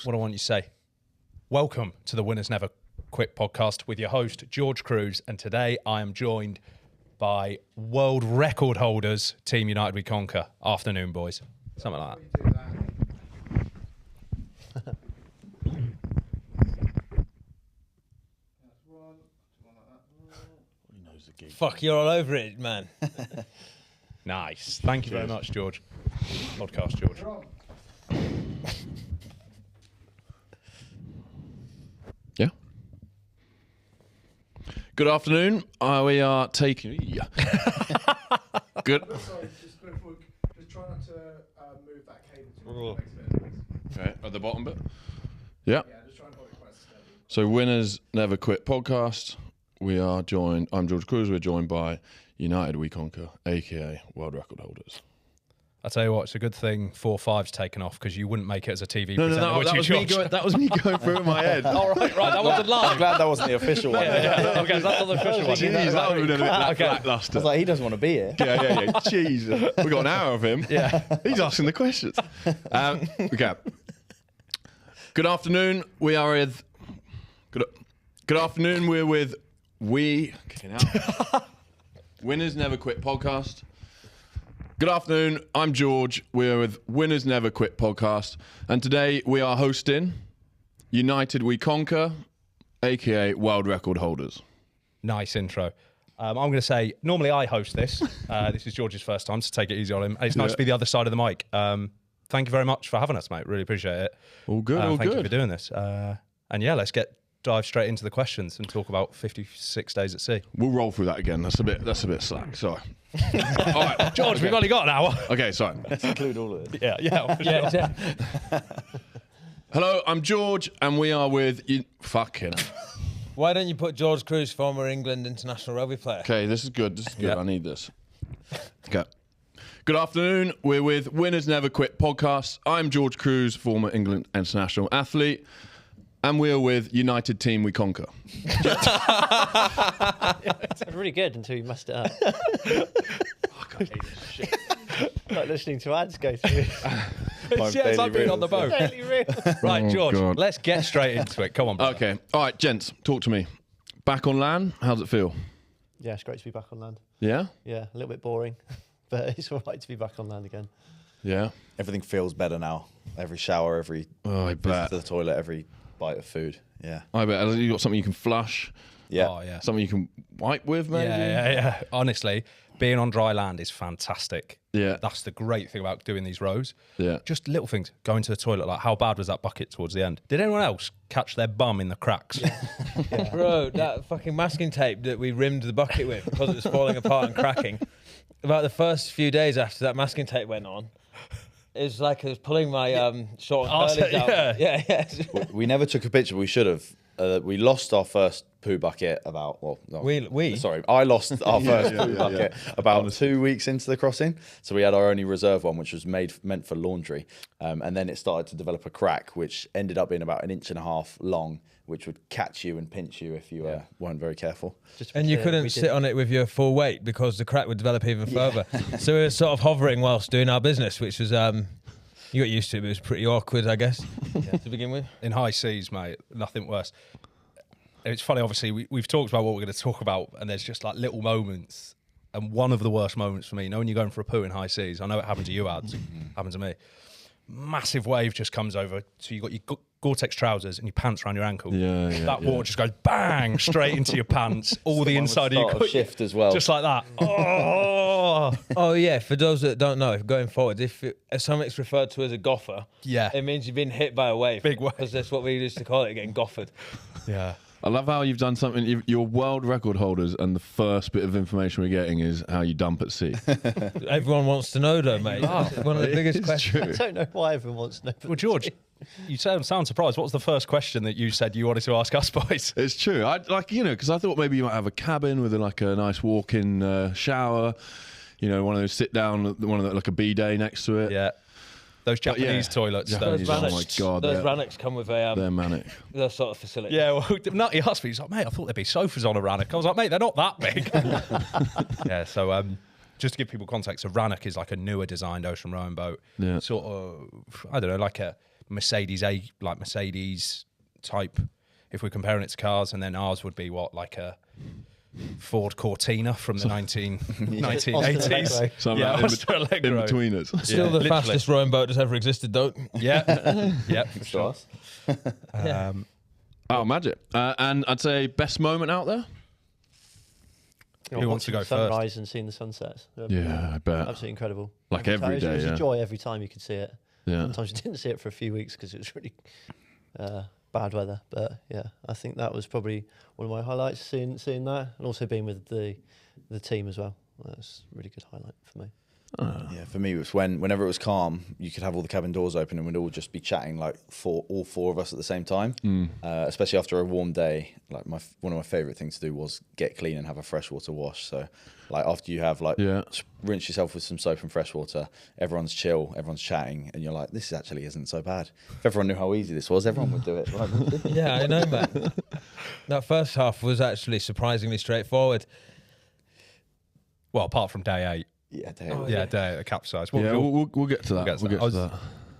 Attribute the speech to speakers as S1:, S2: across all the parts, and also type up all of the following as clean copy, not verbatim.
S1: what I want you to say. Welcome to the Winners Never Quit podcast with your host, George Cruz. And today I am joined by world record holders, Team United We Conquer. Afternoon, boys. Something like that.
S2: Fuck, you're all over it, man.
S1: Nice. Thank you very much, George. Podcast, George.
S3: Yeah. Good afternoon. We are taking. Yeah. Good.
S4: Sorry, just try not to move that cable too much.
S3: Okay, at the bottom bit. Yeah.
S4: Yeah, just try and hold it quite steady.
S3: So, Winners Never Quit podcast. We are joined. I'm George Cruz. We're joined by United We Conquer, aka world record holders.
S1: I'll tell you what, it's a good thing 4-5's taken off because you wouldn't make it as a TV
S3: No,
S1: presenter.
S3: that was me going through in my head.
S1: All right, that wasn't live.
S5: I'm glad that wasn't the official one.
S1: Yeah. Okay, that's not the official one.
S3: Jeez, that would have been a bit
S1: Okay.
S3: lackluster.
S5: I was like, he doesn't want to be here.
S3: Yeah. Jesus. We got an hour of him.
S1: Yeah.
S3: He's asking the questions. Okay. Good afternoon. We are with. Good afternoon. We're with Winners Never Quit podcast. Good afternoon. I'm George. We're with Winners Never Quit podcast, and today we are hosting United We Conquer, aka world record holders.
S1: Nice intro. I'm going to say, normally I host this. This is George's first time, so take it easy on him. And it's nice to be the other side of the mic. Thank you very much for having us, mate. Really appreciate it.
S3: All good.
S1: Thank you for doing this. And yeah, let's dive straight into the questions and talk about 56 days at sea.
S3: We'll roll through that again. That's a bit slack. Sorry. All right,
S1: George, we've only got an hour.
S3: Okay, sorry.
S5: Let's include all of it.
S1: Yeah.
S3: Hello, I'm George, and we are with you. Fucking hell.
S2: Why don't you put George Cruz, former England international rugby player?
S3: Okay, this is good.
S1: Yeah.
S3: I need this. Okay. Good afternoon. We're with Winners Never Quit podcast. I'm George Cruz, former England international athlete, and we're with United Team We Conquer.
S6: It's really good until you messed it up. Like listening to ads go through.
S1: It's like being on the boat.
S6: Daily Reel.
S1: Right,
S3: Oh,
S1: George,
S3: God.
S1: let's get straight into it. Come on, brother.
S3: Okay. All right, gents, talk to me. Back on land, how's it feel?
S6: Yeah, it's great to be back on land.
S3: Yeah?
S6: Yeah, a little bit boring, but it's all right to be back on land again.
S3: Yeah.
S5: Everything feels better now. Every shower, every
S3: Oh, I
S5: visit
S3: bet.
S5: to the toilet, every bite of food. Yeah.
S3: I bet. You got something you can flush,
S5: Yeah.
S1: Oh, yeah.
S3: something you can wipe with, maybe?
S1: Yeah. Honestly, being on dry land is fantastic.
S3: Yeah.
S1: That's the great thing about doing these rows.
S3: Yeah.
S1: Just little things. Going to the toilet, like how bad was that bucket towards the end? Did anyone else catch their bum in the cracks?
S2: Bro, that fucking masking tape that we rimmed the bucket with because it was falling apart and cracking. About the first few days after that masking tape went on, it was like I was pulling my short and curlies out. Yeah.
S5: We never took a picture, but we should have. We lost our first poo bucket about, Sorry, I lost our first poo bucket about 2 weeks into the crossing. So we had our only reserve one, which was meant for laundry. And then it started to develop a crack, which ended up being about 1.5 inches long, which would catch you and pinch you if you weren't very careful.
S2: And you couldn't sit on it with your full weight because the crack would develop even further. So we were sort of hovering whilst doing our business, which was, you got used to it, but it was pretty awkward, I guess, to begin with.
S1: In high seas, mate, nothing worse. It's funny, obviously, we've talked about what we're going to talk about, and there's just like little moments. And one of the worst moments for me, when you're going for a poo in high seas, I know it happened to you, ads, happened to me. Massive wave just comes over, so you got your Gore-Tex trousers and your pants around your ankle. That water just goes bang straight into your pants, all the inside of your
S5: shift as well.
S1: just like that. Oh,
S2: Oh yeah, for those that don't know, going forward, if something's referred to as a goffer,
S1: Yeah.
S2: it means you've been hit by a wave.
S1: Big wave.
S2: Because that's what we used to call it, getting goffered.
S1: yeah.
S3: I love how you've done something. You're world record holders, and the first bit of information we're getting is how you dump at sea.
S2: Everyone wants to know, though, mate. It's one of the biggest questions.
S6: I don't know why everyone wants to know.
S1: Well, George, you sound surprised. What was the first question that you said you wanted to ask us, boys?
S3: It's true. Because I thought maybe you might have a cabin with like a nice walk-in shower. One of those sit-down, like a bidet next to it.
S1: Yeah. Those Japanese toilets.
S3: Japanese,
S1: Those
S3: oh my God.
S2: Those Rannochs come with
S3: They're manic.
S2: those sort of facility.
S1: Yeah, well, Nutty asked me, he's like, mate, I thought there'd be sofas on a Rannoch. I was like, mate, they're not that big. Yeah, so just to give people context, a Rannoch is like a newer designed ocean rowing boat.
S3: Yeah.
S1: Sort of, I don't know, like a Mercedes type, if we're comparing it to cars, and then ours would be like a Ford Cortina from the 1980s.
S3: So
S1: Yeah,
S3: in
S1: Allegro.
S3: between us.
S2: Still the fastest rowing boat that's ever existed, though.
S1: Yeah, yeah, for
S5: Sure.
S1: sure.
S3: Oh, magic. And I'd say best moment out there?
S1: Who wants to go first?
S6: Sunrise and seeing the sunsets.
S3: Yeah, I bet.
S6: Absolutely incredible.
S3: Like every day,
S6: It was
S3: yeah.
S6: a joy every time you could see it.
S3: Yeah.
S6: Sometimes you didn't see it for a few weeks because it was really bad weather. But yeah, I think that was probably one of my highlights, seeing that, and also being with the team as well. That's a really good highlight for me.
S5: Yeah, for me, it was whenever it was calm, you could have all the cabin doors open and we'd all just be chatting like all four of us at the same time. Especially after a warm day, like one of my favourite things to do was get clean and have a freshwater wash. So, like after you have rinse yourself with some soap and fresh water, everyone's chill, everyone's chatting, and you're like, this actually isn't so bad. If everyone knew how easy this was, everyone would do it. Right?
S2: Yeah, I know, man. That first half was actually surprisingly straightforward.
S1: Well, apart from day 8.
S5: Yeah,
S1: Day 8, the capsize.
S3: We'll get to that. We'll get to that.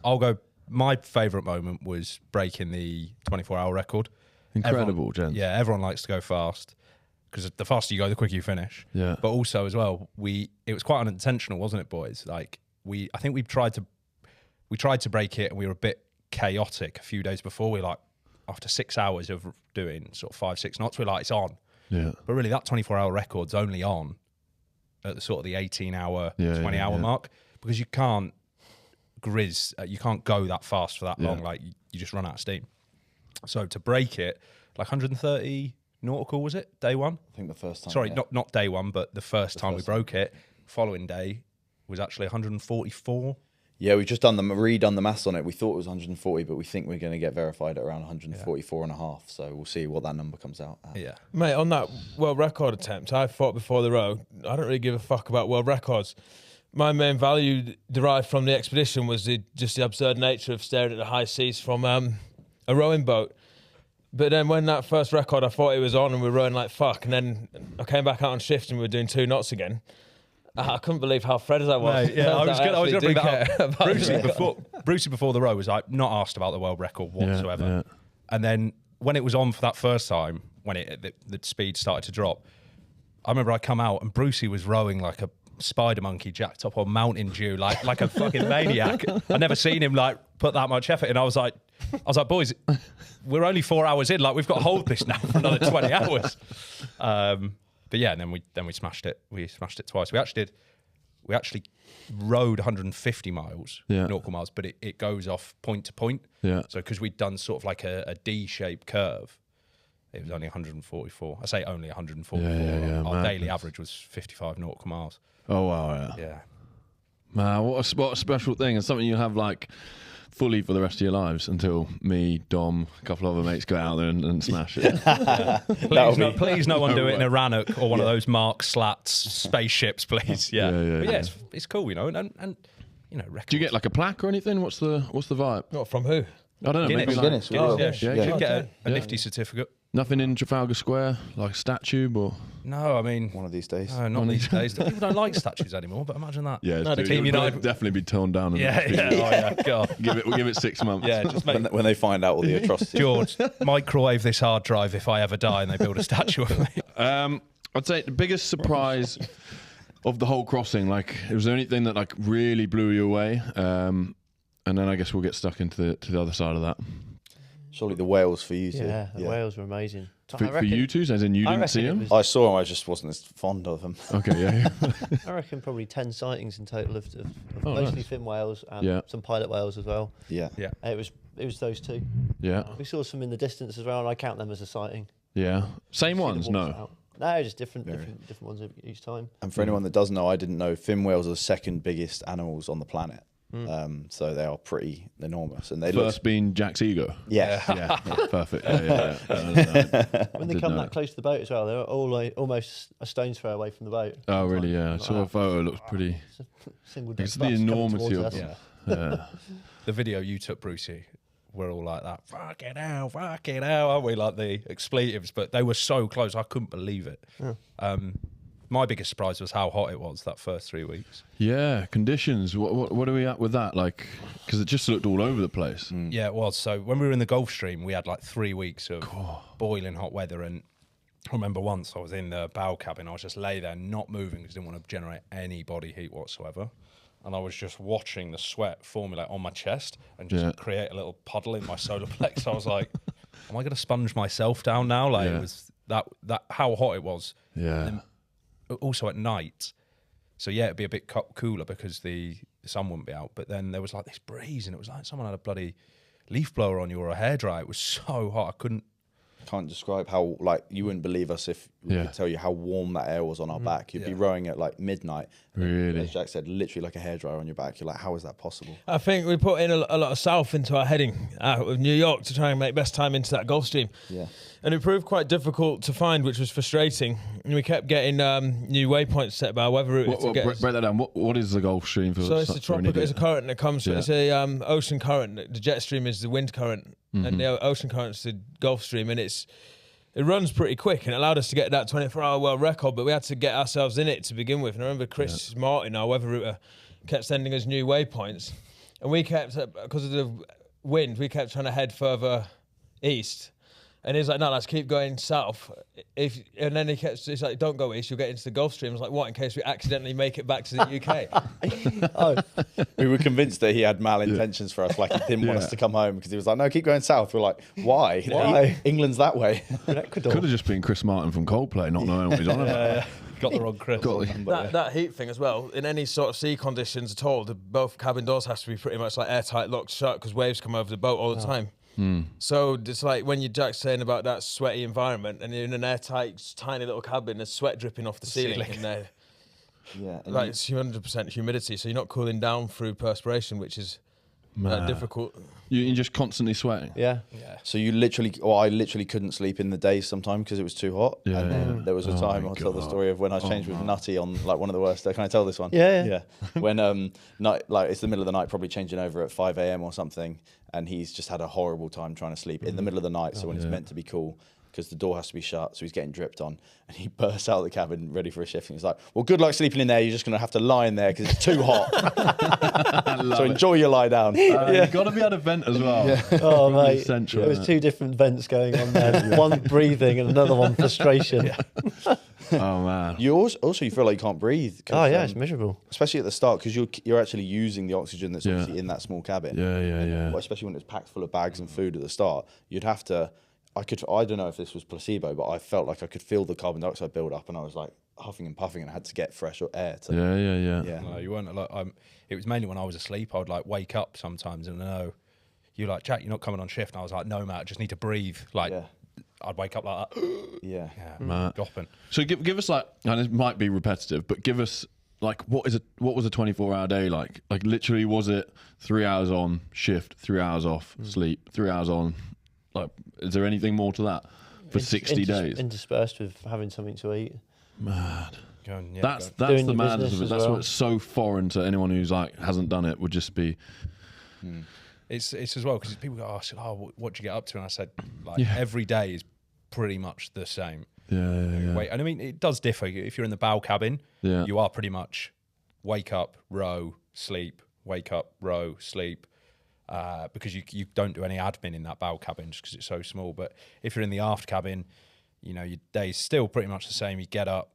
S1: I'll go. My favourite moment was breaking the 24-hour record.
S3: Incredible, gents.
S1: Yeah, everyone likes to go fast because the faster you go, the quicker you finish.
S3: Yeah.
S1: But also as well, it was quite unintentional, wasn't it, boys? Like I think we tried to break it, and we were a bit chaotic a few days before. We after 6 hours of doing sort of 5-6 knots, we're like, it's on.
S3: Yeah.
S1: But really, that 24-hour record's only on at the sort of the 18-hour, 20-hour mark, because you can't you can't go that fast for that long. Like you just run out of steam. So to break it, like 130 nautical, was it day one?
S5: I think the first time.
S1: Sorry, not day one, but the first time we broke it. Following day was actually 144.
S5: Yeah, we've just redone the maths on it. We thought it was 140, but we think we're going to get verified at around 144 and a half. So we'll see what that number comes out at.
S1: Yeah.
S2: Mate, on that world record attempt, I thought before the row, I don't really give a fuck about world records. My main value derived from the expedition was just the absurd nature of staring at the high seas from a rowing boat. But then when that first record, I thought it was on and we were rowing like fuck. And then I came back out on shift and we were doing 2 knots again. I couldn't believe how fretted I was.
S1: Mate, yeah, I was going to bring that up.
S2: Brucey
S1: Brucey before the row was like not asked about the world record whatsoever.
S3: Yeah.
S1: And then when it was on for that first time, when the speed started to drop, I remember I come out and Brucey was rowing like a spider monkey jacked up on Mountain Dew, like a fucking maniac. I'd never seen him like put that much effort in. I was like, boys, we're only 4 hours in. Like we've got to hold this now for another 20 hours. But yeah, and then we smashed it. We smashed it twice. We actually rowed 150 miles, nautical miles, but it goes off point to point.
S3: Yeah.
S1: So because we'd done sort of like a D-shaped curve, it was only 144. I say only 144.
S3: Yeah,
S1: Our daily
S3: madness.
S1: average was 55 nautical miles.
S3: Oh, wow, yeah.
S1: Yeah.
S3: Man, what a special thing. It's something you have like fully for the rest of your lives until me, Dom, a couple of other mates go out there and smash it.
S1: Please no one do it in a Rannoch or one of those Mark Slats spaceships, please. Yeah. But yeah, it's cool, you know, and you know, records.
S3: Do you get like a plaque or anything? What's the vibe?
S2: Not from who?
S3: I don't know.
S1: Guinness.
S3: Maybe like,
S5: Guinness, we will.
S1: Yeah,
S3: Yeah.
S1: you should get a nifty certificate.
S3: nothing in Trafalgar Square, like a statue or.
S1: No, I mean,
S5: One of these days.
S1: no, not these days. People don't like statues anymore, but imagine that.
S3: Yeah,
S2: No, the
S3: dude,
S1: Team
S3: it would
S1: United-
S3: definitely be torn down.
S1: Yeah, yeah, oh, yeah, God.
S3: We'll give it 6 months.
S1: Yeah, just make
S5: When they find out all the atrocities.
S1: George, microwave this hard drive if I ever die and they build a statue of me.
S3: I'd say the biggest surprise of the whole crossing, like, was there anything that like really blew you away? And then I guess we'll get stuck into the other side of that.
S5: Surely the whales for you two.
S6: Yeah, the whales were amazing.
S3: For you two, as in you
S6: I
S3: didn't see
S6: reckon
S3: them?
S6: it
S5: I saw them, I just wasn't as fond of them.
S3: Okay, yeah.
S6: I reckon probably 10 sightings in total of
S3: Oh,
S6: mostly
S3: nice.
S6: fin whales and
S3: Yeah.
S6: some pilot whales as well.
S5: Yeah.
S1: Yeah.
S6: It was those two.
S3: Yeah.
S6: We saw some in the distance as well, and I count them as a sighting.
S3: Yeah. Same
S6: See the
S3: ones?
S6: walks
S3: No.
S6: out. No, just different ones each time.
S5: And for anyone that doesn't know, I didn't know fin whales are the second biggest animals on the planet. So they are pretty enormous. And they look.
S3: First being Jack's ego.
S5: Yeah.
S3: Yeah, perfect. Yeah.
S6: When they come that close to the boat as well, they're all almost a stone's throw away from the boat.
S3: Oh, really? Yeah. I
S6: Like
S3: saw a
S6: that.
S3: photo. It looks pretty.
S6: Single
S3: It's
S6: deck
S3: the
S6: bus coming
S3: enormity
S6: towards
S3: of
S6: us.
S3: them. Yeah.
S1: The video you took, Brucey, we're all like that. Fuck it out, aren't we? Like the expletives, but they were so close. I couldn't believe it. my biggest surprise was how hot it was that first 3 weeks.
S3: Yeah, conditions. What are we at with that? Like, because it just looked all over the place.
S1: Yeah, it was. So when we were in the Gulf Stream, we had like 3 weeks of boiling hot weather. And I remember once I was in the bow cabin, I was just lay there not moving because I didn't want to generate any body heat whatsoever. And I was just watching the sweat formulate on my chest and just create a little puddle in my solar plex. I was like, am I going to sponge myself down now? Like, it was that how hot it was.
S3: Yeah.
S1: And also at night. So yeah, it'd be a bit cooler because the sun wouldn't be out. But then there was like this breeze, and it was like someone had a bloody leaf blower on you or a hairdryer. It was so hot.
S5: Can't describe how, like, you wouldn't believe us if we could tell you how warm that air was on our back. You'd be rowing at like midnight.
S3: Really?
S5: As Jack said, literally like a hairdryer on your back. You're like, how is that possible?
S2: I think we put in a lot of south into our heading out of New York to try and make best time into that Gulf Stream.
S5: Yeah.
S2: And it proved quite difficult to find, which was frustrating. And we kept getting new waypoints set by our weather route.
S3: Break that down. What is the Gulf Stream?
S2: So it's a tropical, it's a current that comes from, it's a ocean current. The jet stream is the wind current, and the ocean current's the Gulf Stream, and it runs pretty quick, and it allowed us to get that 24-hour world record, but we had to get ourselves in it to begin with. And I remember Chris Martin, our weather router, kept sending us new waypoints, and we kept, because of the wind, we kept trying to head further east. And he's like, no, let's keep going south. And then he's like, don't go east, you'll get into the Gulf Stream. I was like, what, in case we accidentally make it back to the UK?
S5: We were convinced that he had malintentions for us, like he didn't want us to come home because he was like, no, keep going south. We're like, why? England's that way.
S3: Could have just been Chris Martin from Coldplay, not knowing what he's on about.
S1: Got the wrong Chris.
S2: That heat thing as well, in any sort of sea conditions at all, both cabin doors has to be pretty much like airtight, locked shut, because waves come over the boat all the time. So it's like when Jack's saying about that sweaty environment, and you're in an airtight, tiny little cabin, there's sweat dripping off the ceiling in there.
S5: Yeah,
S2: like it's 100% humidity, so you're not cooling down through perspiration, which is difficult.
S3: You're just constantly sweating.
S5: Yeah. So I literally couldn't sleep in the days sometimes because it was too hot.
S3: Yeah,
S5: and then there was a time, I'll tell the story of when I changed with Nutty on like one of the worst. Can I tell this one?
S6: Yeah.
S5: When it's the middle of the night, probably changing over at 5 a.m. or something, and he's just had a horrible time trying to sleep in the middle of the night. So when it's meant to be cool, because the door has to be shut, so he's getting dripped on, and he bursts out of the cabin ready for a shift, and he's like, well, good luck sleeping in there, you're just going to have to lie in there because it's too hot. So enjoy your lie down.
S3: You've got to be able to vent as well.
S6: Oh, mate,
S3: essential,
S6: there was two different vents going on there. One breathing and another one frustration.
S3: Oh, man.
S5: You also you feel like you can't breathe.
S6: Oh, yeah, it's miserable.
S5: Especially at the start, because you're actually using the oxygen that's obviously in that small cabin.
S3: Yeah.
S5: Well, especially when it's packed full of bags and food at the start, you'd have to... I don't know if this was placebo, but I felt like I could feel the carbon dioxide build up, and I was like huffing and puffing, and I had to get fresh air.
S3: Yeah.
S1: No, you weren't like. It was mainly when I was asleep. I would like wake up sometimes, and you're like, Jack, you're not coming on shift. And I was like, no, Matt, I just need to breathe. Like, I'd wake up like that. Dropping.
S3: So give us like, and it might be repetitive, but give us like what was a 24-hour day like? Like literally, was it 3 hours on shift, 3 hours off, sleep, 3 hours on? Like, is there anything more to that for 60 days?
S6: Interspersed with having something to eat.
S3: Mad. That's
S6: Doing
S3: the
S6: your
S3: madness
S6: business
S3: of it.
S6: as
S3: That's
S6: well.
S3: what's so foreign to anyone who's like hasn't done it. Would just be.
S1: It's as well because people go, what do you get up to? And I said, like every day is pretty much the same.
S3: Yeah.
S1: Wait, and I mean it does differ. If you're in the bow cabin, you are pretty much wake up, row, sleep, wake up, row, sleep. Because you don't do any admin in that bow cabin just because it's so small. But if you're in the aft cabin, you know, your day's still pretty much the same. You get up,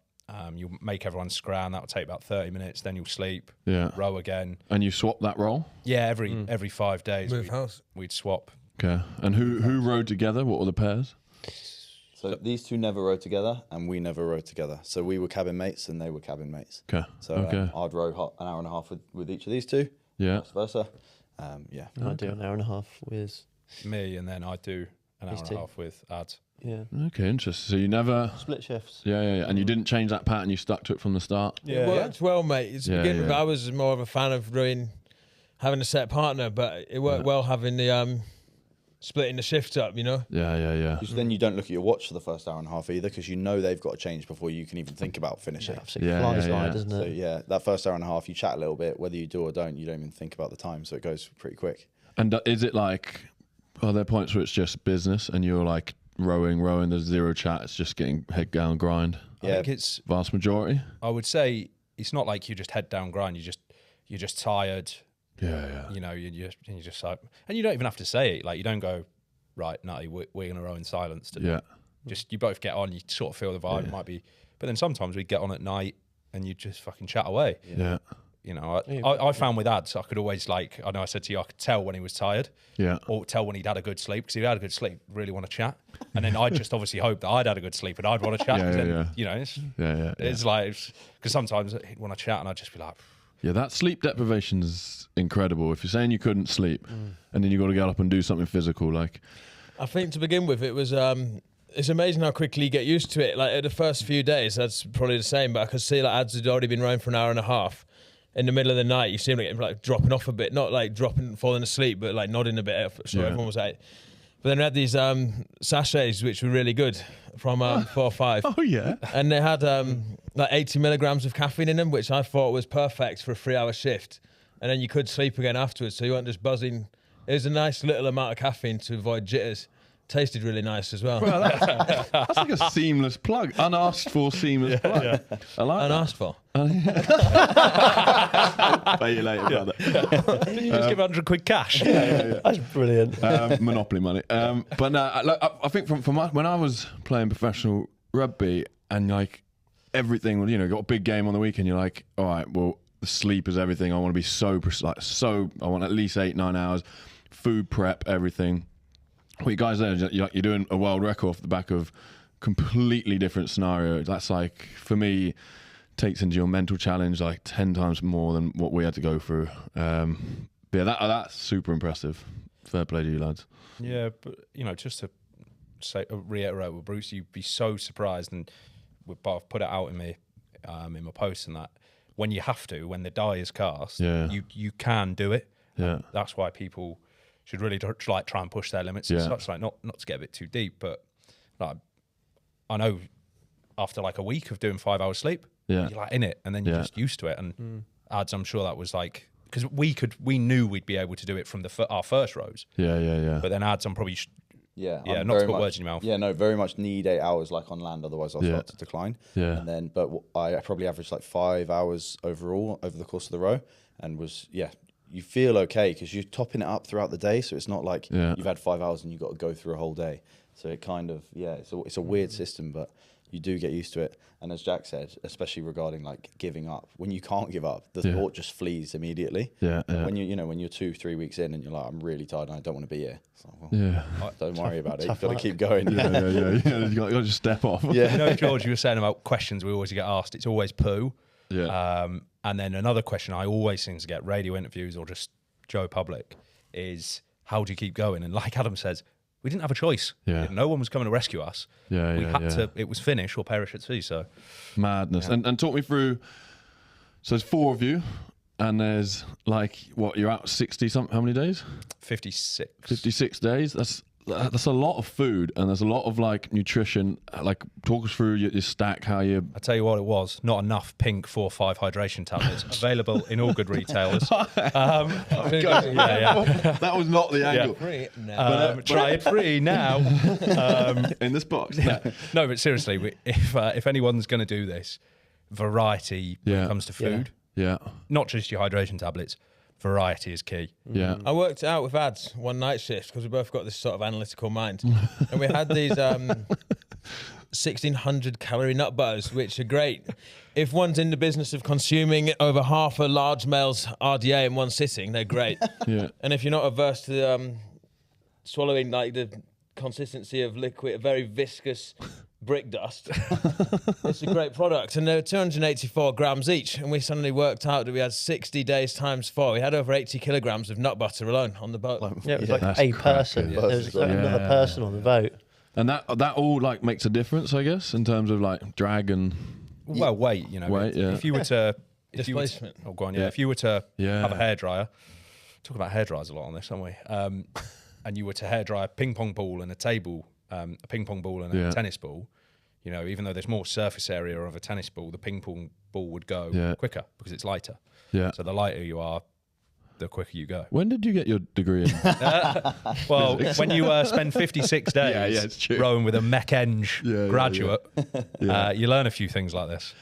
S1: you'll make everyone scran. That'll take about 30 minutes. Then you'll sleep, row again.
S3: And you swap that role?
S1: Yeah, every 5 days we'd swap.
S3: Okay. And who rowed together? What were the pairs?
S5: So these two never rowed together, and we never rowed together. So we were cabin mates, and they were cabin mates.
S3: Okay.
S5: So I'd row an hour and a half with each of these two.
S3: Yeah.
S5: Vice versa.
S6: I do an hour and a half with
S1: me, and then I do an hour and a half with ads.
S6: Yeah.
S3: Okay, interesting. So you never
S6: split shifts.
S3: Yeah. And you didn't change that pattern. You stuck to it from the start.
S2: It worked well, mate. It's beginning. I was more of a fan of having a set partner, but it worked well having the splitting the shift up. You know.
S3: Yeah.
S5: Because then you don't look at your watch for the first hour and a half either, because you know they've got to change before you can even think about finishing.
S6: Absolutely flies by, doesn't it?
S5: So that first hour and a half, you chat a little bit, whether you do or don't, you don't even think about the time, so it goes pretty quick.
S3: And is it like, are there points where it's just business and you're like rowing. There's zero chat. It's just getting head down grind.
S1: I think it's
S3: vast majority.
S1: I would say it's not like you just head down grind. You're just tired.
S3: Yeah.
S1: You know, you're just like, and you don't even have to say it. Like, you don't go, right, Nutty, we're going to row in silence today.
S3: Yeah.
S1: Just, you both get on, you sort of feel the vibe. It might be, but then sometimes we'd get on at night and you just fucking chat away.
S3: Yeah.
S1: You know, I found with Ads, I could always, like, I know I said to you, I could tell when he was tired.
S3: Yeah.
S1: Or tell when he'd had a good sleep. Because if he had a good sleep, really want to chat. And then I'd just obviously hope that I'd had a good sleep and I'd want to chat. You know, it's like, because sometimes he'd want to chat and I'd just be like,
S3: yeah, that sleep deprivation is incredible. If you're saying you couldn't sleep and then you got to get up and do something physical, like.
S2: I think to begin with, it was, it's amazing how quickly you get used to it. Like, at the first few days, that's probably the same, but I could see like Ads had already been rowing for an hour and a half. In the middle of the night, you seem like dropping off a bit, not like dropping, falling asleep, but like nodding a bit. So everyone was like, but then we had these sachets, which were really good from 4 or 5.
S3: Oh, yeah.
S2: And they had like 80 milligrams of caffeine in them, which I thought was perfect for a 3-hour shift. And then you could sleep again afterwards, so you weren't just buzzing. It was a nice little amount of caffeine to avoid jitters. Tasted really nice as well.
S3: Well, that's like a seamless plug. Unasked for seamless plug.
S2: Yeah.
S3: I like
S2: Unasked for.
S3: Pay you later, brother.
S1: did you just give 100 quid cash?
S6: That's brilliant.
S3: Monopoly money. But no, look, I think from when I was playing professional rugby and like everything, you know, got a big game on the weekend, you're like, all right, well, the sleep is everything. I want to be I want at least 8-9 hours, food prep, everything. What you guys there, you're doing a world record off the back of completely different scenario. That's like, for me, takes into your mental challenge like 10 times more than what we had to go through. But yeah, that's super impressive. Fair play to you lads.
S1: Yeah, but you know, just to reiterate with Bruce, you'd be so surprised, and I've put it out in my post and that when you have to, when the die is cast, you can do it.
S3: Yeah,
S1: that's why people should really like try and push their limits. It's such like not to get a bit too deep, but like I know after like a week of doing 5 hours sleep, you're like in it, and then you're just used to it. And Ads, I'm sure that was like, because we knew we'd be able to do it from our first rows.
S3: Yeah.
S1: But then Ads, I'm probably
S5: I'm
S1: not to put words in your mouth.
S5: Yeah, no, very much need 8 hours like on land, otherwise I'll start to decline.
S3: Yeah.
S5: And then, but I probably averaged like 5 hours overall over the course of the row, and you feel okay because you're topping it up throughout the day, so it's not like you've had 5 hours and you've got to go through a whole day. So it kind of it's a weird system, but you do get used to it. And as Jack said, especially regarding like giving up, when you can't give up, the thought just flees immediately. When when you're 2-3 weeks in and you're like, I'm really tired and I don't want to be here. It's like, well, don't worry about it. You've got to keep going.
S3: You got to just step off.
S1: Yeah. You know, George, you were saying about questions we always get asked. It's always poo.
S3: Yeah.
S1: And then another question I always seem to get radio interviews or just Joe Public is, how do you keep going? And like Adam says, we didn't have a choice.
S3: Yeah.
S1: No one was coming to rescue us. We had to. It was finish or perish at sea. So
S3: madness. And talk me through. So there's 4 of you, and there's like what, you're out 60 something. How many days?
S1: 56.
S3: 56 days. That's a lot of food, and there's a lot of like nutrition. Like, talk us through your stack. How you?
S1: I tell you what, it was not enough pink 4 or 5 hydration tablets available in all good retailers.
S3: That was not the angle.
S2: Free now.
S1: Try it free now.
S3: In this box.
S1: No, but seriously, if anyone's going to do this, variety when it comes to food.
S3: Yeah.
S1: Not just your hydration tablets. Variety is key.
S3: Yeah.
S2: I worked it out with Ads one night shift because we both got this sort of analytical mind. And we had these 1,600 calorie nut butters, which are great. If one's in the business of consuming over half a large male's RDA in one sitting, they're great.
S3: Yeah.
S2: And if you're not averse to swallowing like the consistency of liquid, very viscous brick dust, it's a great product. And they were 284 grams each, and we suddenly worked out that we had 60 days times 4. We had over 80 kilograms of nut butter alone on the boat.
S6: Yeah, it was like a person. There was like another person on the boat.
S3: And that all like makes a difference, I guess, in terms of like drag and
S1: weight. You know,
S3: weight,
S1: if you were to
S2: displacement.
S1: If you were to have a
S3: Yeah.
S1: hairdryer, talk about hairdryers a lot on this, aren't we? And you were to hairdry a ping pong ball and a table, a ping pong ball and a tennis ball. You know, even though there's more surface area of a tennis ball, the ping pong ball would go quicker because it's lighter.
S3: Yeah.
S1: So the lighter you are, the quicker you go.
S3: When did you get your degree in?
S1: Well, when you spend 56 days
S3: it's true.
S1: rowing with a mech-eng graduate, you learn a few things like this.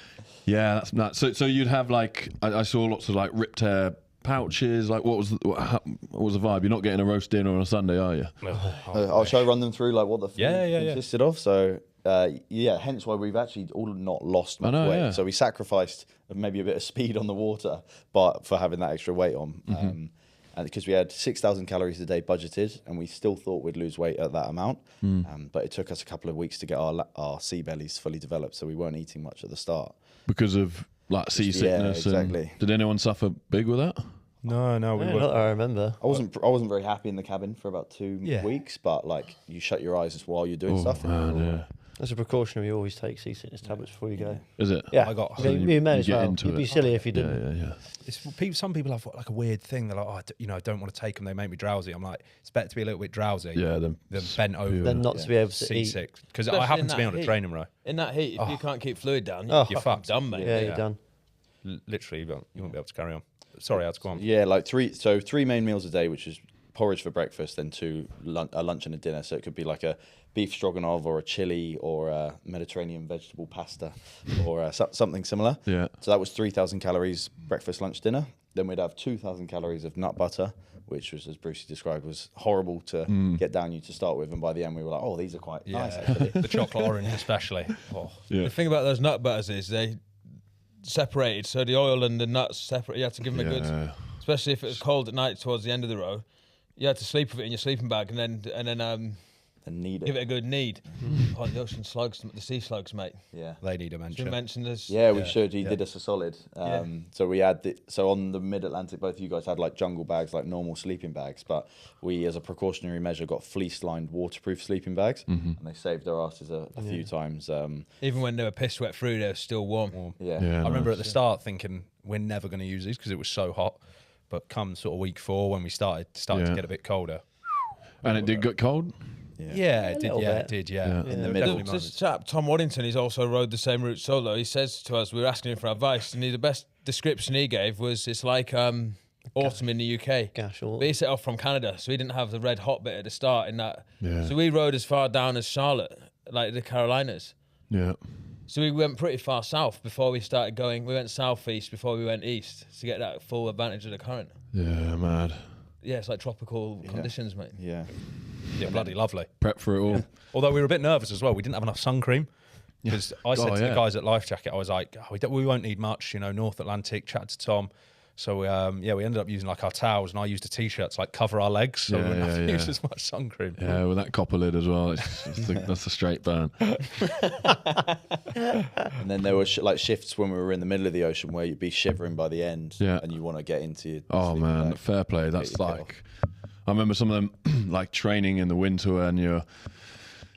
S3: Yeah, that's nuts. So you'd have like I saw lots of like ripped hair pouches. Like what was the vibe? You're not getting a roast dinner on a Sunday, are you?
S5: Shall I run them through like what the food
S1: Yeah.
S5: consisted of? So hence why we've actually all not lost much weight.
S3: Yeah.
S5: So we sacrificed maybe a bit of speed on the water, but for having that extra weight on. And because we had 6,000 calories a day budgeted, and we still thought we'd lose weight at that amount, but it took us a couple of weeks to get our sea bellies fully developed, so we weren't eating much at the start.
S3: Because of like seasickness.
S5: Yeah, exactly.
S3: Did anyone suffer big with that?
S1: No, we
S6: Yeah,
S1: were.
S6: not that I remember.
S5: I wasn't very happy in the cabin for about 2 weeks, but like you shut your eyes while you're doing stuff.
S3: Man,
S6: As a precaution, we always take seasickness tablets before you go.
S3: Is it?
S6: Yeah,
S1: I got-
S6: you may as
S3: get
S6: well.
S3: into
S6: You'd be
S3: it.
S6: silly if you didn't.
S3: Yeah.
S1: Some people have like a weird thing. They're like, I don't want to take them. They make me drowsy. I'm like, it's better to be a little bit drowsy.
S3: Yeah,
S1: than bent over.
S6: Then not to be able to eat.
S1: seasick. Because I
S2: Especially
S1: happen
S2: in
S1: to be
S2: that
S1: on a
S2: heat.
S1: training row.
S2: In that heat, if you can't keep fluid down,
S6: Oh.
S2: you're fucking done, mate.
S6: Yeah, you're done.
S1: Literally, you won't be able to carry on. Sorry, I had to go on.
S5: Yeah, like three main meals a day, which is porridge for breakfast, then a lunch and a dinner. So it could be like a beef stroganoff or a chili or a Mediterranean vegetable pasta or something similar.
S3: Yeah.
S5: So that was 3,000 calories breakfast, lunch, dinner. Then we'd have 2,000 calories of nut butter, which was, as Brucey described, was horrible to get down you to start with. And by the end, we were like, oh, these are quite nice, actually.
S1: The chocolate orange especially. Oh.
S3: Yeah.
S2: The thing about those nut butters is they separated, so the oil and the nuts separate. You had to give them a good, especially if it was cold at night towards the end of the row. You had to sleep with it in your sleeping bag and then
S5: And need
S2: give
S5: it.
S2: it a good knead. Oh, the ocean slugs, the sea slugs, mate.
S5: Yeah.
S1: They need a
S2: Should we
S1: mention.
S2: mention this?
S5: Yeah, we should. He did us a solid. So we had so on the mid-Atlantic, both of you guys had like jungle bags, like normal sleeping bags, but we, as a precautionary measure, got fleece-lined waterproof sleeping bags, and they saved our asses a few times.
S2: Even when they were piss wet through, they were still warm.
S5: Yeah.
S1: I remember at the start thinking we're never going to use these because it was so hot. But come sort of week 4 when we started to get a bit colder.
S3: And it did get cold?
S1: Yeah, it did.
S6: little
S1: Yeah,
S6: bit.
S1: it did. Yeah,
S5: In the middle.
S2: This chap, Tom Waddington, he's also rode the same route solo. He says to us, we were asking him for advice, and the best description he gave was it's like autumn in the UK.
S6: Gosh, all
S2: But he set off from Canada, so he didn't have the red hot bit at the start in that.
S3: Yeah.
S2: So we rode as far down as Charlotte, like the Carolinas.
S3: Yeah.
S2: So we went pretty far south before we started going. We went southeast before we went east to get that full advantage of the current.
S3: Yeah, mad.
S2: Yeah, it's like tropical conditions, mate.
S5: Yeah.
S1: yeah, bloody lovely.
S3: Prep for it all.
S1: Although we were a bit nervous as well. We didn't have enough sun cream. Because I said to the guys at Life Jacket, I was like, we won't need much, North Atlantic, chat to Tom. So, we ended up using like our towels, and I used a T-shirt to like cover our legs, so we wouldn't have to use as much sun cream.
S3: Yeah, with that copper lid as well. That's a straight burn.
S5: And then there were shifts when we were in the middle of the ocean where you'd be shivering by the end, and you want to get into your
S3: Oh
S5: sleeping
S3: man,
S5: bag.
S3: fair play. That's
S5: your kit
S3: like, I remember some of them like training in the winter, and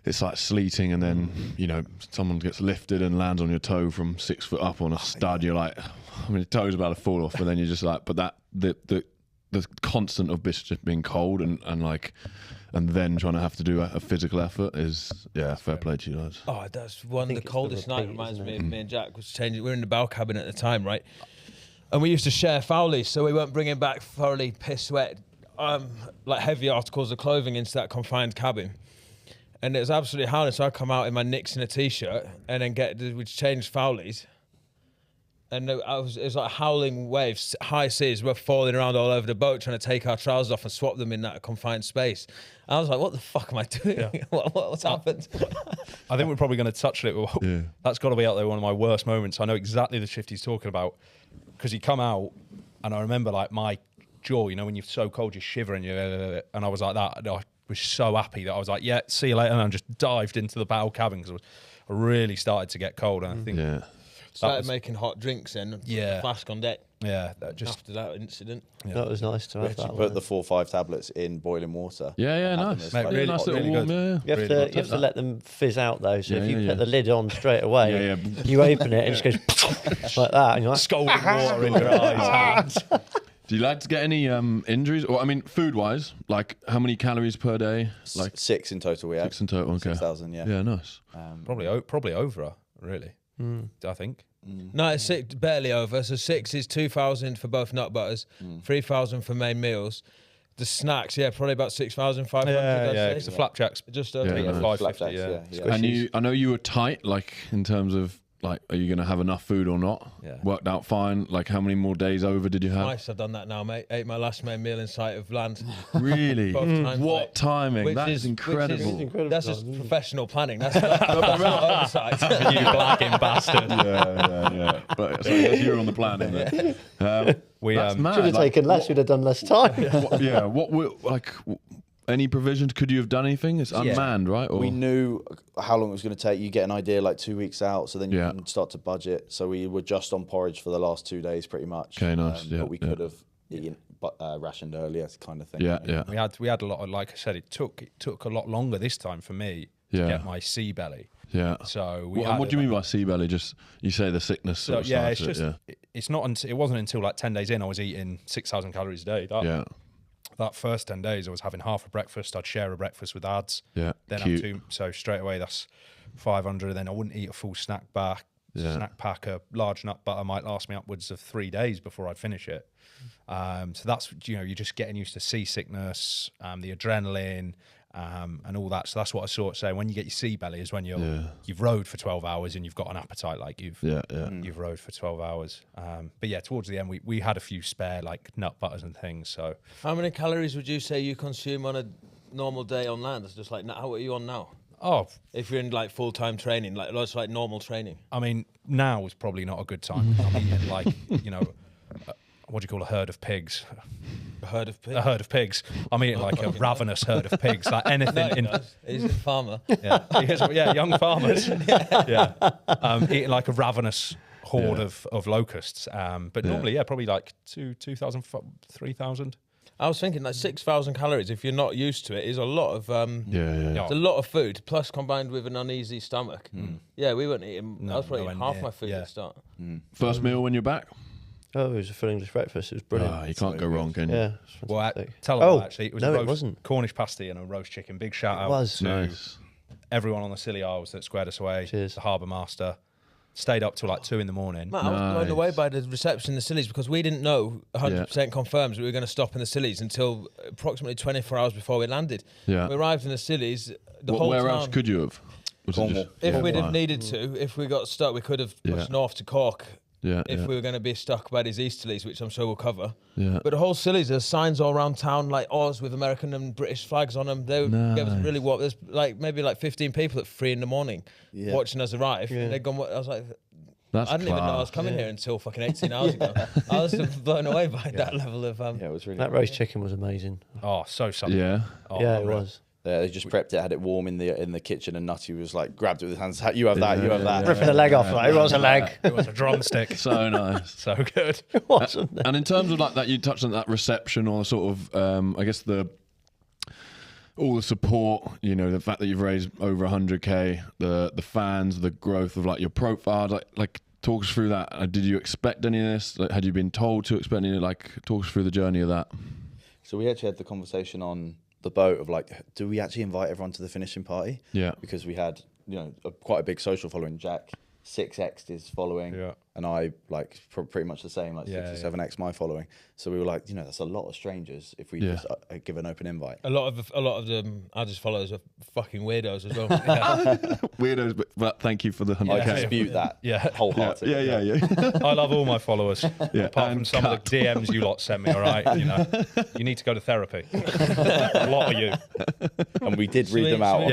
S3: it's like sleeting, and then someone gets lifted and lands on your toe from 6 foot up on a stud. You're like, your toe's about to fall off, and then you're just like, but that the constant of just being cold and then trying to have to do a physical effort is fair play to you guys.
S2: Oh, that's one of the
S6: it's the
S2: coldest night.
S6: repeat,
S2: Reminds
S6: isn't
S2: me
S6: it?
S2: of me and Jack was changing. We were in the bow cabin at the time, right? And we used to share foulies, so we weren't bringing back thoroughly piss wet, like heavy articles of clothing into that confined cabin. And it was absolutely howling. So I come out in my Knicks and a t-shirt, and then we'd change foulies. And it was like howling waves, high seas. We're falling around all over the boat, trying to take our trousers off and swap them in that confined space. And I was like, "What the fuck am I doing?
S1: Yeah.
S2: What's happened?"
S1: I think we're probably going to touch on it. That's got to be out there one of my worst moments. I know exactly the shift he's talking about because he come out, and I remember like my jaw. When you're so cold, you're shivering. And I was like that. And I was so happy that I was like, "Yeah, see you later," and I just dived into the bow cabin because I really started to get cold. And I think
S2: Started making hot drinks in. Flask on deck.
S1: that just
S2: After that incident.
S6: That was nice to have
S5: Actually
S6: that
S5: put
S6: one.
S5: the 4 or 5 tablets in boiling water.
S3: Yeah,
S5: Have them
S3: nice.
S5: as
S1: Mate,
S5: like-
S1: really-
S3: nice little
S1: really
S3: warm.
S1: good.
S3: Yeah.
S6: You have to let them fizz out though. So if you
S3: Yeah.
S6: put the lid on straight away,
S3: Yeah.
S6: you open it and it just goes like that, and you're like,
S1: scalding water in your eyes. hands.
S3: Do you like to get any injuries? Or food-wise, like how many calories per day? Like
S5: 6 in total we had.
S3: 6 in total. Okay.
S5: 6,000, yeah.
S3: Yeah, nice.
S1: Probably over, really. I think.
S2: No, it's 6, barely over. So 6 is 2,000 for both nut butters, 3,000 for main meals. The snacks, probably about 6,500.
S1: Yeah, because the flapjacks
S2: just over.
S3: Yeah,
S1: yeah,
S3: nice.
S1: 550.
S3: And I know you were tight, like in terms of like, are you going to have enough food or not?
S1: Yeah.
S3: Worked out fine. Like, how many more days over did you have?
S2: Nice, I've done that now, mate. Ate my last main meal in sight of land.
S3: Really?
S2: Both times,
S3: What
S2: mate.
S3: timing? That is incredible.
S2: That's just professional planning. That's not oversight.
S1: You blagging bastard.
S3: Yeah. But so you're on the plan, isn't it? That's mad.
S6: Should have taken less. Should have done less time.
S3: What were like? Any provisions? Could you have done anything? It's unmanned, right? Or?
S5: We knew how long it was going to take. You get an idea like 2 weeks out, so then you
S3: Yeah.
S5: can start to budget. So we were just on porridge for the last 2 days, pretty much.
S3: Okay, nice.
S5: But we could have eaten rationed earlier, kind of thing.
S3: Yeah.
S1: We had a lot of, like I said, it took a lot longer this time for me to get my sea belly.
S3: Yeah.
S1: So
S3: what do you mean by sea belly? Just you say the sickness.
S1: So
S3: Sort of
S1: yeah, it's
S3: started,
S1: just it's not until it wasn't until like 10 days in I was eating 6,000 calories a day. That first 10 days I was having half a breakfast. I'd share a breakfast with ads.
S3: Yeah.
S1: Then have two. So straight away that's 500. Then I wouldn't eat a full snack pack. A large nut butter might last me upwards of 3 days before I'd finish it. So that's, you're just getting used to seasickness, the adrenaline, and all that. So that's what I sort of say. When you get your sea belly is when you've rowed for 12 hours and you've got an appetite, like you've rowed for 12 hours. But yeah, towards the end we had a few spare like nut butters and things. So
S2: how many calories would you say you consume on a normal day on land? It's just like, how are you on now?
S1: Oh,
S2: if you're in like full-time training, like it's like normal training.
S1: I mean, now is probably not a good time. I'm eating like, what do you call a herd of pigs?
S2: A herd of pigs?
S1: A herd of pigs. I'm eating like a ravenous herd of pigs. Like anything.
S2: He's a farmer.
S1: Young farmers. Eating like a ravenous horde of locusts. But normally, probably like 2,000, 3,000.
S2: I was thinking like 6,000 calories. If you're not used to it, is a lot of It's a lot of food. Plus, combined with an uneasy stomach. Yeah, we weren't eating. I was probably eating half my food at the start.
S3: First meal when you're back.
S6: Oh, it was a full English breakfast. It was brilliant.
S3: You can't go wrong, can you?
S6: Yeah.
S1: Well, tell them actually. It was
S6: it wasn't.
S1: Cornish pasty and a roast chicken. Big shout out
S6: was.
S1: to
S3: Nice.
S1: everyone on the Scilly Isles that squared us away.
S6: Cheers.
S1: The harbour master. Stayed up till like 2 a.m.
S2: Man, I was blown away by the reception in the Scillies because we didn't know 100% confirmed that we were going to stop in the Scillies until approximately 24 hours before we landed.
S3: Yeah.
S2: We arrived in the Scillies. Where
S3: else could you have? Was it just,
S2: if we'd have needed to, if we got stuck, we could have pushed north to Cork. If we were going to be stuck by these easterlies, which I'm sure we'll cover. Yeah. But the whole Scillies, there's signs all around town, like Oz with American and British flags on them. They gave us really what? There's like maybe like 15 people at 3 a.m. watching us arrive. And they'd gone. I was like, I didn't even know I was coming here until fucking 18 hours ago. I was blown away by that level of.
S5: It was really.
S6: That roast chicken was amazing.
S1: Oh, so something.
S3: Yeah.
S6: It was.
S5: Yeah, they just prepped it, had it warm in the kitchen, and Nutty was like, grabbed it with his hands. You have that, you have that.
S6: Ripping the leg off, like it was a leg.
S1: It was a drumstick.
S3: So nice.
S1: So good.
S6: It wasn't.
S3: And in terms of like that, you touched on that reception or sort of, I guess all the support, the fact that you've raised over 100K, the fans, the growth of like your profile, like talk us through that. Did you expect any of this? Like, had you been told to expect any? Like, talk us through the journey of that.
S5: So we actually had the conversation on the boat of like, do we actually invite everyone to the finishing party?
S3: Yeah.
S5: Because we had, quite a big social following. Jack 6x'd his following, and I like pretty much the same, like 6 or 7x my following. So we were like, that's a lot of strangers if we just give an open invite.
S2: A lot of them, our just followers are fucking weirdos as well.
S3: Weirdos, but thank you for the 100K.
S5: I dispute that wholeheartedly.
S3: Yeah.
S1: I love all my followers, apart from some of the DMs you lot sent me. All right, you need to go to therapy. A lot of you,
S5: and we did read them out.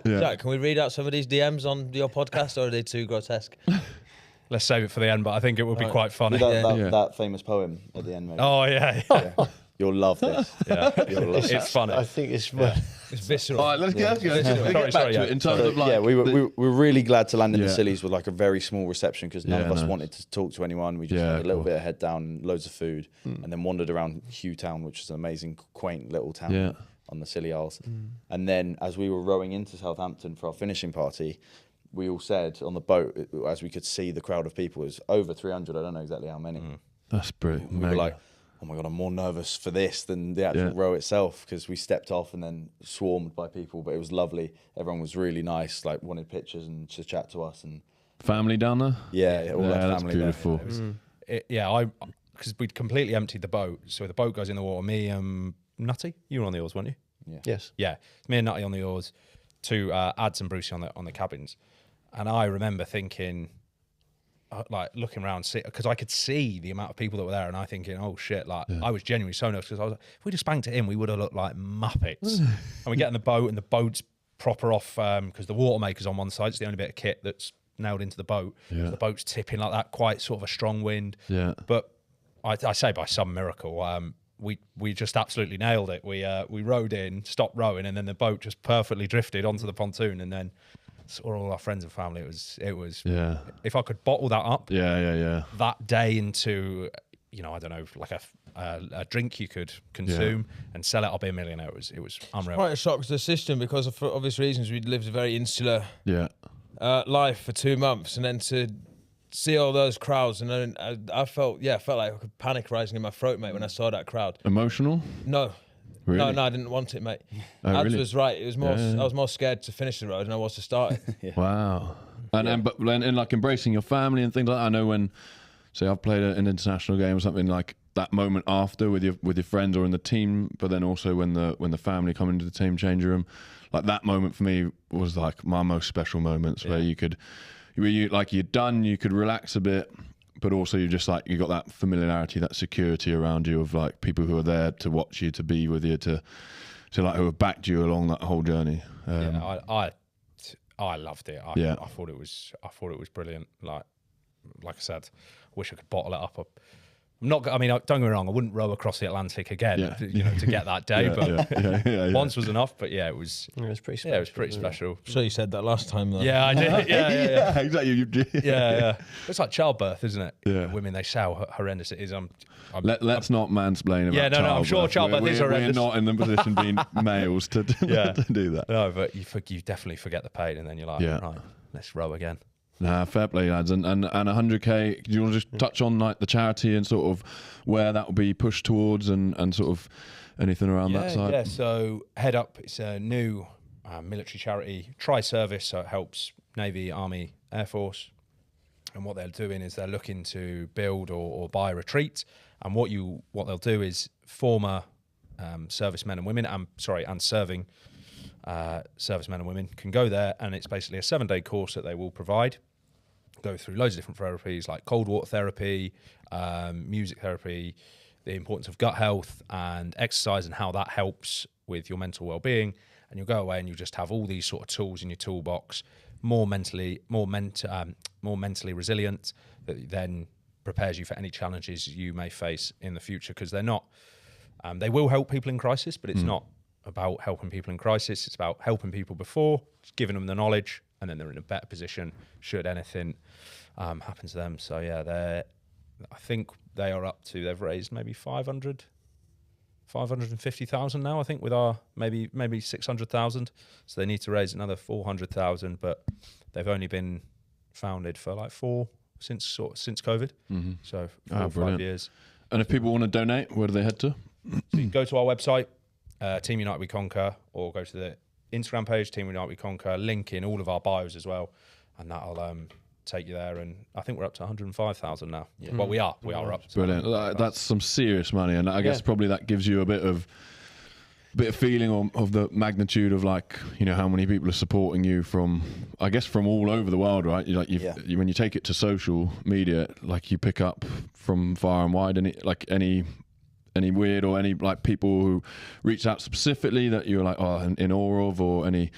S2: Jack, can we read out some of these DMs on your podcast, or are they too grotesque?
S1: Let's save it for the end, but I think it would be quite funny.
S5: That famous poem at the end, maybe.
S1: Oh yeah.
S5: You'll love this.
S1: It's funny.
S6: I think it's
S2: it's visceral.
S3: All right, let's get back to it. In terms of like,
S5: we were really glad to land in the Scillies with like a very small reception because none of us wanted to talk to anyone. We just had a little bit of head down, loads of food, and then wandered around Hugh Town, which is an amazing, quaint little town on the Scilly Isles. And then as we were rowing into Southampton for our finishing party, we all said on the boat, as we could see the crowd of people, it was over 300. I don't know exactly how many.
S3: That's brilliant.
S5: We were like, oh my God, I'm more nervous for this than the actual row itself because we stepped off and then swarmed by people, but it was lovely. Everyone was really nice, like wanted pictures and to chat to us. And
S3: family down there.
S5: Yeah, all that
S3: that's
S5: family
S3: beautiful.
S1: Because we'd completely emptied the boat. So the boat goes in the water. Me, Nutty, you were on the oars, weren't you?
S5: Yeah.
S6: Yes.
S1: Yeah, me and Nutty on the oars, two Ads and Brucey on the cabins, and I remember thinking, like looking around, because I could see the amount of people that were there, and I thinking, oh shit, like I was genuinely so nervous because I was like, if we just banked it in, we would have looked like Muppets. And we get in the boat, and the boat's proper off because the water maker's on one side. It's the only bit of kit that's nailed into the boat.
S3: Yeah.
S1: So the boat's tipping like that, quite sort of a strong wind.
S3: Yeah.
S1: But I say by some miracle, we just absolutely nailed it. We rowed in, stopped rowing, and then the boat just perfectly drifted onto the pontoon, and then saw all our friends and family. It was.
S3: Yeah.
S1: If I could bottle that up,
S3: that
S1: day into, I don't know, like a drink you could consume and sell it, I'll be a millionaire. It was unreal.
S2: Quite a shock to the system because for obvious reasons we'd lived a very insular
S3: Yeah.
S2: life for 2 months, and then to see all those crowds, and then I felt like a panic rising in my throat, mate, when I saw that crowd.
S3: Emotional?
S2: No.
S3: Really?
S2: No, I didn't want it, mate.
S3: Oh,
S2: Ads
S3: really?
S2: was right. It was more.
S3: Yeah.
S2: I was more scared to finish the road than I was to start it.
S3: Wow. And like embracing your family and things like that. I know when, say, I've played an international game or something, like that moment after with your friends or in the team, but then also when the family come into the team change room, like that moment for me was like my most special moments where you're done, you could relax a bit, but also you just like you got that familiarity, that security around you of like people who are there to watch you, to be with you, to like who have backed you along that whole journey.
S1: I loved it. I thought it was brilliant. Like I said, wish I could bottle it up. I'm not. I mean, don't get me wrong. I wouldn't row across the Atlantic again, to get that day. But once was enough. But yeah, it was.
S6: It was pretty special.
S1: Yeah, it was pretty special.
S2: I'm sure you said that last time, though.
S1: Yeah, I did. Yeah.
S3: Exactly.
S1: Yeah. It's like childbirth, isn't it?
S3: Yeah.
S1: Women, they say how horrendous it is.
S3: Let's not mansplain about
S1: no, I'm sure childbirth is horrendous.
S3: We're not in the position being males to do that.
S1: No, but you definitely forget the pain, and then you're like, right, let's row again.
S3: Nah, fair play, lads. And 100k. Do you want to just touch on like the charity and sort of where that will be pushed towards and sort of anything around that side?
S1: Yeah. So Head Up, it's a new military charity, tri-service, so it helps Navy, Army, Air Force. And what they're doing is they're looking to build or buy a retreat. And what they'll do is former servicemen and women, and serving servicemen and women can go there, and it's basically a 7-day course that they will provide. Go through loads of different therapies like cold water therapy, music therapy, the importance of gut health and exercise and how that helps with your mental well-being. And you'll go away and you'll just have all these sort of tools in your toolbox, more mentally resilient, that then prepares you for any challenges you may face in the future, because they're not. They will help people in crisis, but it's not about helping people in crisis. It's about helping people before, just giving them the knowledge, and then they're in a better position should anything happen to them. So yeah, I think they are up to, they've raised maybe 550,000 now, I think, with our maybe 600,000. So they need to raise another 400,000, but they've only been founded for like since COVID. Mm-hmm. So 4 or 5 years.
S3: And if people want to donate, where do they head to?
S1: So you can go to our website, Team United We Conquer, or go to the Instagram page, Team United We Conquer, link in all of our bios as well, and that'll take you there. And I think we're up to 105,000 now. Yeah. Well, we are up to.
S3: Brilliant. That's some serious money, and I guess probably that gives you a bit of feeling of the magnitude of, like, how many people are supporting you from all over the world, right? When you take it to social media, like, you pick up from far and wide, any weird or any like people who reached out specifically that you're like in awe of, or any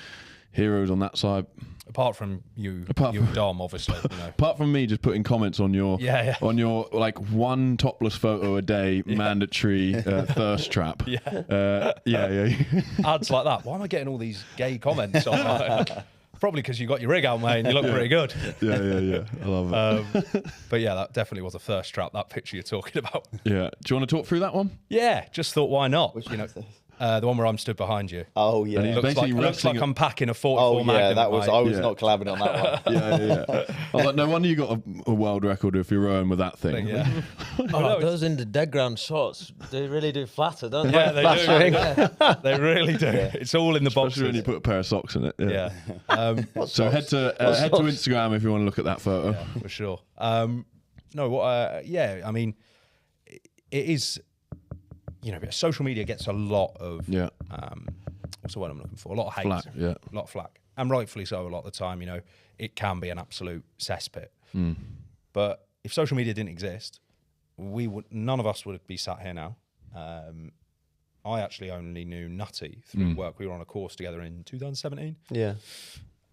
S3: heroes on that side?
S1: Apart from you and Dom, obviously.
S3: Apart from me just putting comments on your on your like one topless photo a day mandatory thirst trap.
S1: Ads like that. Why am I getting all these gay comments on? Probably because you got your rig out, mate, and you look pretty good.
S3: Yeah. I love it.
S1: But yeah, that definitely was a thirst trap, that picture you're talking about.
S3: Yeah. Do you want to talk through that one?
S1: Yeah, just thought, why not? The one where I'm stood behind you.
S5: Oh yeah.
S3: And he-
S1: Looks like,
S3: Basically
S1: looks like
S3: wrestling-
S1: I'm packing a 44
S5: Oh
S1: Magnum.
S5: yeah, that
S1: with
S5: was.
S1: my-
S5: I was not collabing on that one.
S3: yeah. I was like, no wonder you got a world record if you're rowing with that thing.
S1: Yeah.
S2: Oh, those in the dead ground shots, they really do flatter, don't they?
S1: Yeah, they do. They really do. It's all in the boxes.
S3: Especially when you put a pair of socks in it.
S1: Yeah.
S3: So head to Instagram if you want to look at that photo.
S1: Yeah, for sure. No, what? Yeah, I mean, it is. You know, social media gets a lot of.
S3: Yeah.
S1: What's the word I'm looking for? A lot of hate.
S3: Flack, yeah.
S1: A lot of flack, and rightfully so. A lot of the time, you know, it can be an absolute cesspit. But if social media didn't exist, none of us would be sat here now. I actually only knew Nutty through work. We were on a course together in 2017.
S6: Yeah.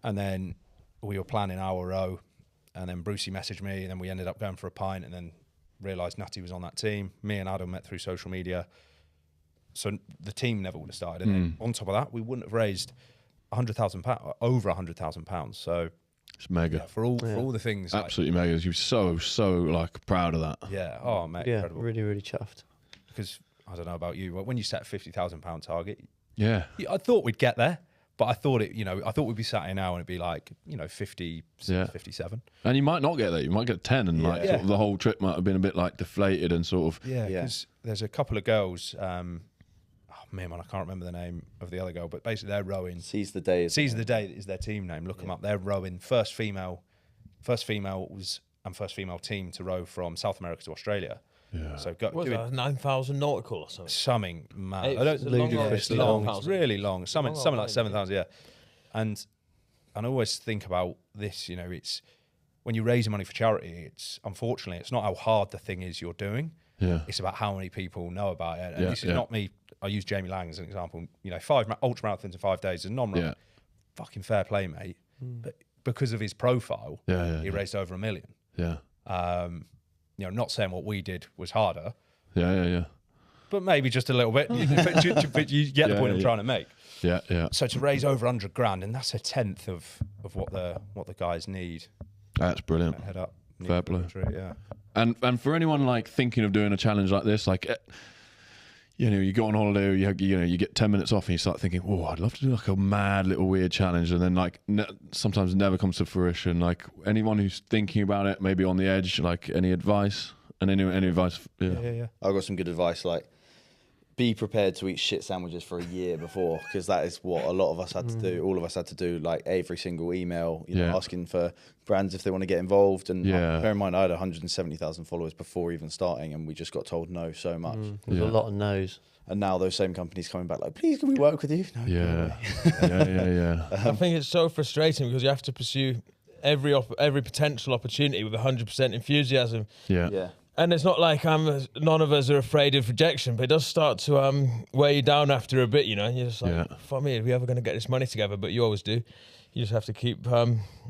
S1: And then we were planning our row, and then Brucey messaged me, and then we ended up going for a pint, and then realised Nutty was on that team. Me and Adam met through social media. So the team never would have started. And then on top of that, we wouldn't have raised £100,000, over £100,000. So
S3: It's mega.
S1: yeah, for all the things.
S3: Absolutely mega. You're so like proud of that.
S1: Yeah. Oh, mate.
S6: Yeah.
S1: Incredible.
S6: Really, really chuffed.
S1: Because I don't know about you, but when you set a £50,000 target,
S3: Yeah.
S1: I thought we'd get there. But I thought I thought we'd be sat here now and it'd be like, 50,
S3: Yeah.
S1: 57.
S3: And you might not get there. You might get 10 and like
S1: Yeah.
S3: sort of the whole trip might have been a bit like deflated and sort of.
S1: Yeah,
S5: Yeah.
S1: because there's a couple of girls. Man, I can't remember the name of the other girl, but basically they're rowing.
S5: Seize the day.
S1: Seize the Day is their team name. Look them up. They're rowing first female team to row from South America to Australia.
S3: Yeah.
S1: So
S2: What was
S1: doing
S2: that, 9,000 nautical or something?
S1: something mad.
S2: It's
S1: I don't
S2: a long
S1: yeah,
S2: one.
S1: it's
S2: It's
S1: long.
S2: 11,000.
S1: It's really long. Something
S2: Long
S1: like
S2: line,
S1: 7,000. Yeah, and I always think about this. You know, it's when you raise money for charity. Unfortunately it's not how hard the thing is you're doing.
S3: Yeah.
S1: It's about how many people know about it. And
S3: Yeah,
S1: this is
S3: yeah.
S1: not me. I use Jamie Lang as an example. 5 ultra marathons in 5 days is non-run.
S3: Yeah.
S1: Fucking fair play, mate. But because of his profile,
S3: Yeah.
S1: he raised over $1 million.
S3: Yeah.
S1: Not saying what we did was harder,
S3: Yeah.
S1: but maybe just a little bit. But you get the point I'm trying to make.
S3: Yeah.
S1: So to raise over 100 grand, and that's a tenth of what the guys need.
S3: That's brilliant.
S1: Head up.
S3: Fair play.
S1: Yeah.
S3: And for anyone like thinking of doing a challenge like this, like, you go on holiday, you get 10 minutes off and you start thinking, oh, I'd love to do like a mad little weird challenge. And then like sometimes it never comes to fruition. Like anyone who's thinking about it, maybe on the edge, like any advice and any advice?
S1: Yeah.
S5: I've got some good advice. Like, be prepared to eat shit sandwiches for a year before, because that is what a lot of us had to do. All of us had to do, like every single email, asking for brands if they want to get involved. And bear in mind, I had 170,000 followers before even starting, and we just got told no so much.
S6: There's a lot of no's.
S5: And now those same companies coming back like, please, can we work with you? No,
S3: Yeah.
S2: I think it's so frustrating because you have to pursue every potential opportunity with 100% enthusiasm.
S3: Yeah.
S2: And it's not like none of us are afraid of rejection, but it does start to weigh you down after a bit, and you're just like, fuck me, are we ever going to get this money together? But you always do. You just have to keep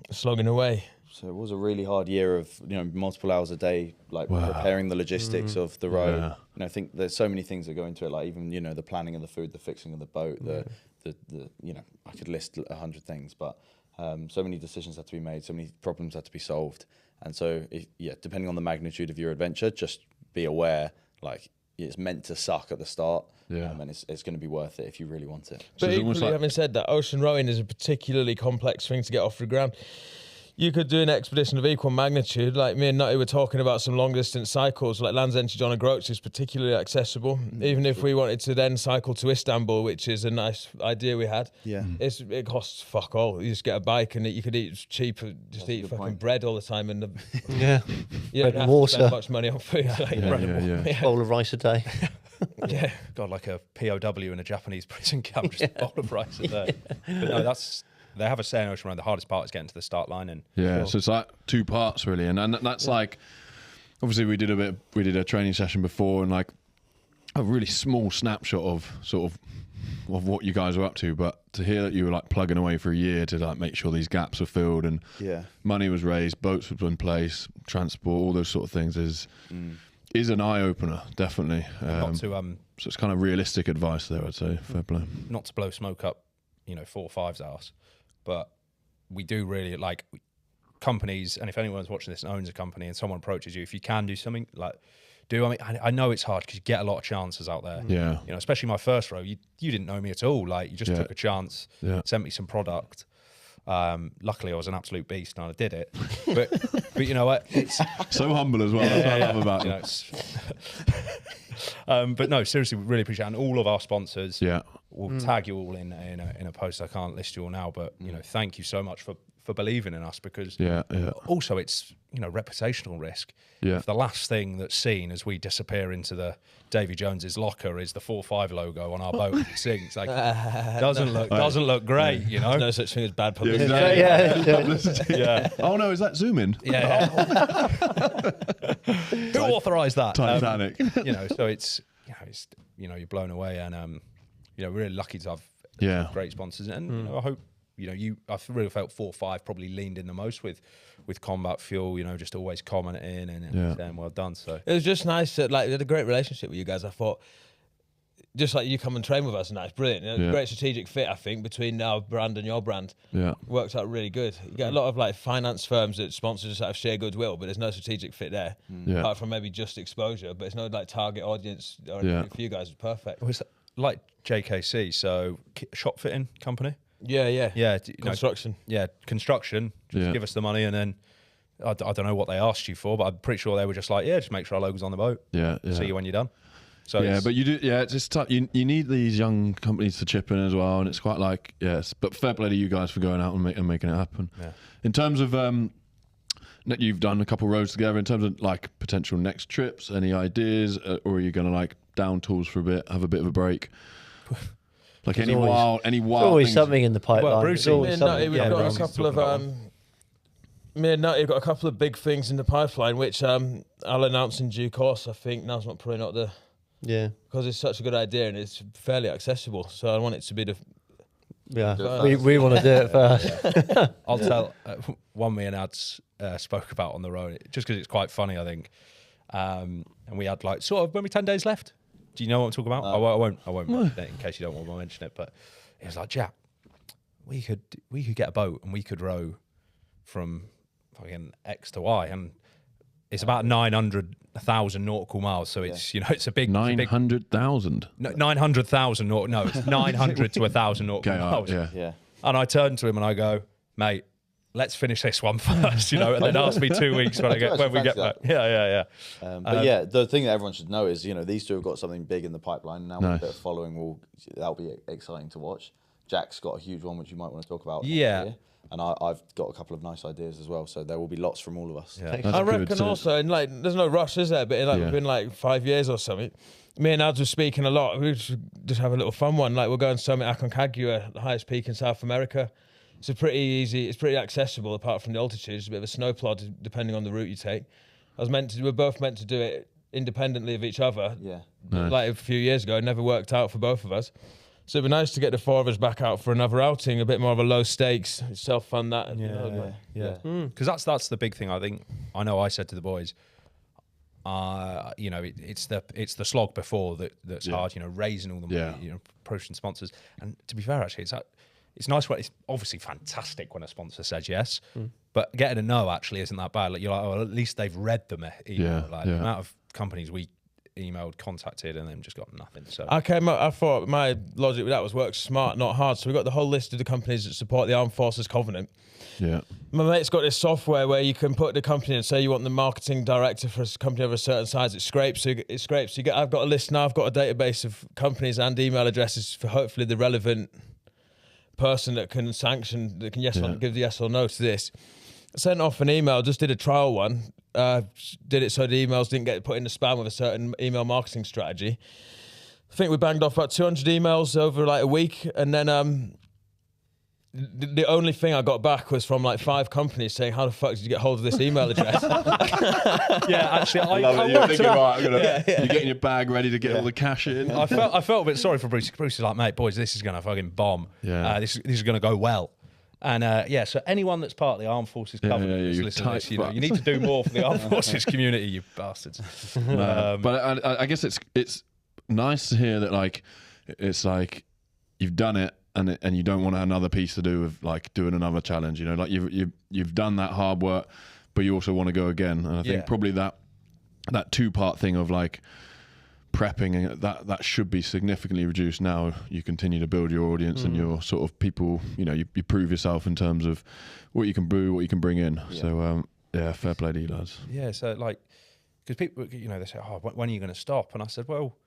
S2: slogging away.
S5: So it was a really hard year of multiple hours a day, like preparing the logistics of the road. I think there's so many things that go into it, like even the planning of the food, the fixing of the boat, the I could list 100 things, but so many decisions had to be made, so many problems had to be solved. And so, depending on the magnitude of your adventure, just be aware, like, it's meant to suck at the start, and it's going to be worth it if you really want it.
S2: But equally, having said that, ocean rowing is a particularly complex thing to get off the ground. You could do an expedition of equal magnitude, like me and Nutty were talking about some long distance cycles, like Land's End to John O'Groats is particularly accessible. Even if we wanted to then cycle to Istanbul, which is a nice idea we had, it costs fuck all. You just get a bike and you could eat cheap, eat fucking bread all the time, and you don't have to spend much money on food.
S6: Bowl of rice a day.
S2: Yeah,
S1: God, like a POW in a Japanese prison camp, just a bowl of rice a day. But no, they have a saying in ocean rowing, the hardest part is getting to the start line. And
S3: so it's like 2 parts really, and that's like, obviously we did a training session before, and like a really small snapshot of sort of what you guys were up to, but to hear that you were like plugging away for a year to like make sure these gaps were filled and money was raised, boats were in place, transport, all those sort of things is an eye opener, definitely. So it's kind of realistic advice there, I'd say. Fair play.
S1: Not to blow smoke up 4 or 5's ass, but we do really like companies, and if anyone's watching this and owns a company and someone approaches you, if you can do something, like do. I mean, I know it's hard because you get a lot of chances out there.
S3: Yeah.
S1: You know, especially my first row, you didn't know me at all. Like, you just took a chance, sent me some product. Luckily, I was an absolute beast and I did it. But you know what? It's
S3: so humble as well. That's what I love about
S1: you. But no, seriously, we really appreciate it. And all of our sponsors, we'll tag you all in a post. I can't list you all now, but you know, thank you so much for believing in us, because also it's, you know, reputational risk. If the last thing that's seen as we disappear into the Davy Jones's locker is the 4-5 logo on our boat and it sinks, like doesn't look great, you know.
S2: There's no such thing as bad publicity.
S3: Yeah. Oh no, is that zoom in?
S1: Yeah. Who authorised that?
S3: Titanic.
S1: You know, so it's you're blown away, and you know, we're really lucky to have great sponsors, and you know, I hope. You know, I really felt 4-5 probably leaned in the most with Combat Fuel. You know, just always commenting and saying well done. So
S2: it was just nice that, like, we had a great relationship with you guys. I thought, just like you come and train with us, and that's brilliant. You know, great strategic fit, I think, between our brand and your brand. Works out really good. You get a lot of like finance firms that sponsor just out of sheer goodwill, but there's no strategic fit there, apart from maybe just exposure. But it's no like target audience or anything. For you guys, it's perfect.
S1: It was like JKC, so shop fitting company.
S2: Yeah. Construction.
S1: Construction. Just give us the money, and then I don't know what they asked you for, but I'm pretty sure they were just like, just make sure our logo's on the boat. See you when you're done. So
S3: but you do. It's just tough. You need these young companies to chip in as well, and it's quite like But fair play to you guys for going out and making it happen. In terms of you've done a couple roads together. In terms of like potential next trips, any ideas, or are you going to like down tools for a bit, have a bit of a break? Like any wild
S6: always
S3: things.
S6: something in the pipeline.
S1: Well, Brucey,
S2: me and Nutty, we've got a couple of me and Nutty have got a couple of big things in the pipeline, which I'll announce in due course. I think now's probably not the because it's such a good idea and it's fairly accessible. So I want it to be the
S6: we want to do it first.
S1: I'll tell one me and Ads spoke about on the road, just because it's quite funny, I think. And we had like sort of maybe 10 days left. Do you know what I'm talking about? I won't mention it in case you don't want to mention it. But it was like, Jack, we could get a boat and we could row from fucking X to Y, and it's about 900,000 nautical miles. So it's it's a big
S3: 900,000.
S1: No, 900,000 nautical. No, it's 900 to 1,000 nautical miles.
S3: Yeah.
S1: And I turned to him and I go, mate, let's finish this one first, and then ask me 2 weeks when we get back. Yeah.
S5: But the thing that everyone should know is, these two have got something big in the pipeline. Now with a bit of following, that'll be exciting to watch. Jack's got a huge one, which you might want to talk about.
S1: Yeah.
S5: And I've got a couple of nice ideas as well, so there will be lots from all of us.
S1: Yeah.
S2: I reckon also, and like, there's no rush, is there? But within like 5 years or something, me and Ads were speaking a lot. We just have a little fun one. Like, we're going to summit Aconcagua, the highest peak in South America. It's it's pretty accessible apart from the altitude. It's a bit of a snow plod depending on the route you take. We're both meant to do it independently of each other.
S5: Yeah.
S2: Like a few years ago, it never worked out for both of us. So it'd be nice to get the four of us back out for another outing, a bit more of a low stakes, self-fund that.
S1: Because that's the big thing, I think. I know I said to the boys, it's the slog before that's hard, raising all the money, approaching sponsors. And to be fair, actually, it's nice when it's obviously fantastic when a sponsor says yes, but getting a no actually isn't that bad. Like, you're like, at least they've read the email. The amount of companies we emailed, contacted, and then just got nothing. So
S2: I thought my logic with that was work smart, not hard. So we got the whole list of the companies that support the Armed Forces Covenant.
S3: Yeah.
S2: My mate's got this software where you can put the company and say you want the marketing director for a company of a certain size. It scrapes. I've got a list now. I've got a database of companies and email addresses for hopefully the relevant person that can sanction, that can give the yes or no to this. I sent off an email, just did a trial one, did it so the emails didn't get put in the spam with a certain email marketing strategy. I think we banged off about 200 emails over like a week, and then the only thing I got back was from like 5 companies saying, how the fuck did you get hold of this email address?
S1: Actually,
S3: you're getting your bag ready to get all the cash in.
S1: I felt a bit sorry for Brucey. Brucey's like, mate, boys, this is going to fucking bomb. This is going to go well. And so anyone that's part of the Armed Forces Covenant is listening to this, you need to do more for the Armed Forces community, you bastards.
S3: But I guess it's nice to hear that, like, it's like you've done it, and you don't want another piece to do with like doing another challenge. Like you've done that hard work, but you also want to go again. And I think probably that that 2-part thing of like prepping, and that should be significantly reduced now you continue to build your audience and your sort of people, you know, you prove yourself in terms of what you can brew, what you can bring in. So yeah, fair play to you lads.
S1: Yeah, so like, because people, you know, they say, oh, when are you going to stop? And I said, well,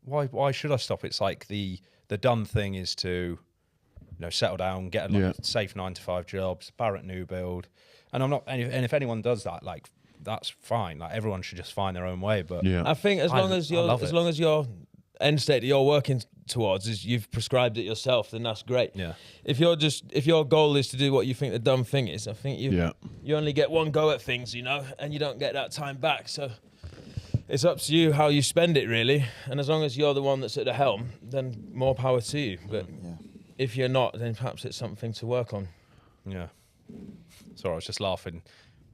S1: why should I stop? It's like the done thing is to, you know, settle down, get a safe 9-to-5 jobs, Barrett new build. And I'm not, and if anyone does that, like, that's fine. Like, everyone should just find their own way. But
S2: I think as long as your end state that you're working towards is you've prescribed it yourself, then that's great.
S1: Yeah.
S2: If your goal is to do what you think the dumb thing is, I think you only get one go at things, you know, and you don't get that time back. So it's up to you how you spend it, really. And as long as you're the one that's at the helm, then more power to you. But if you're not, then perhaps it's something to work on.
S1: Yeah. Sorry, I was just laughing.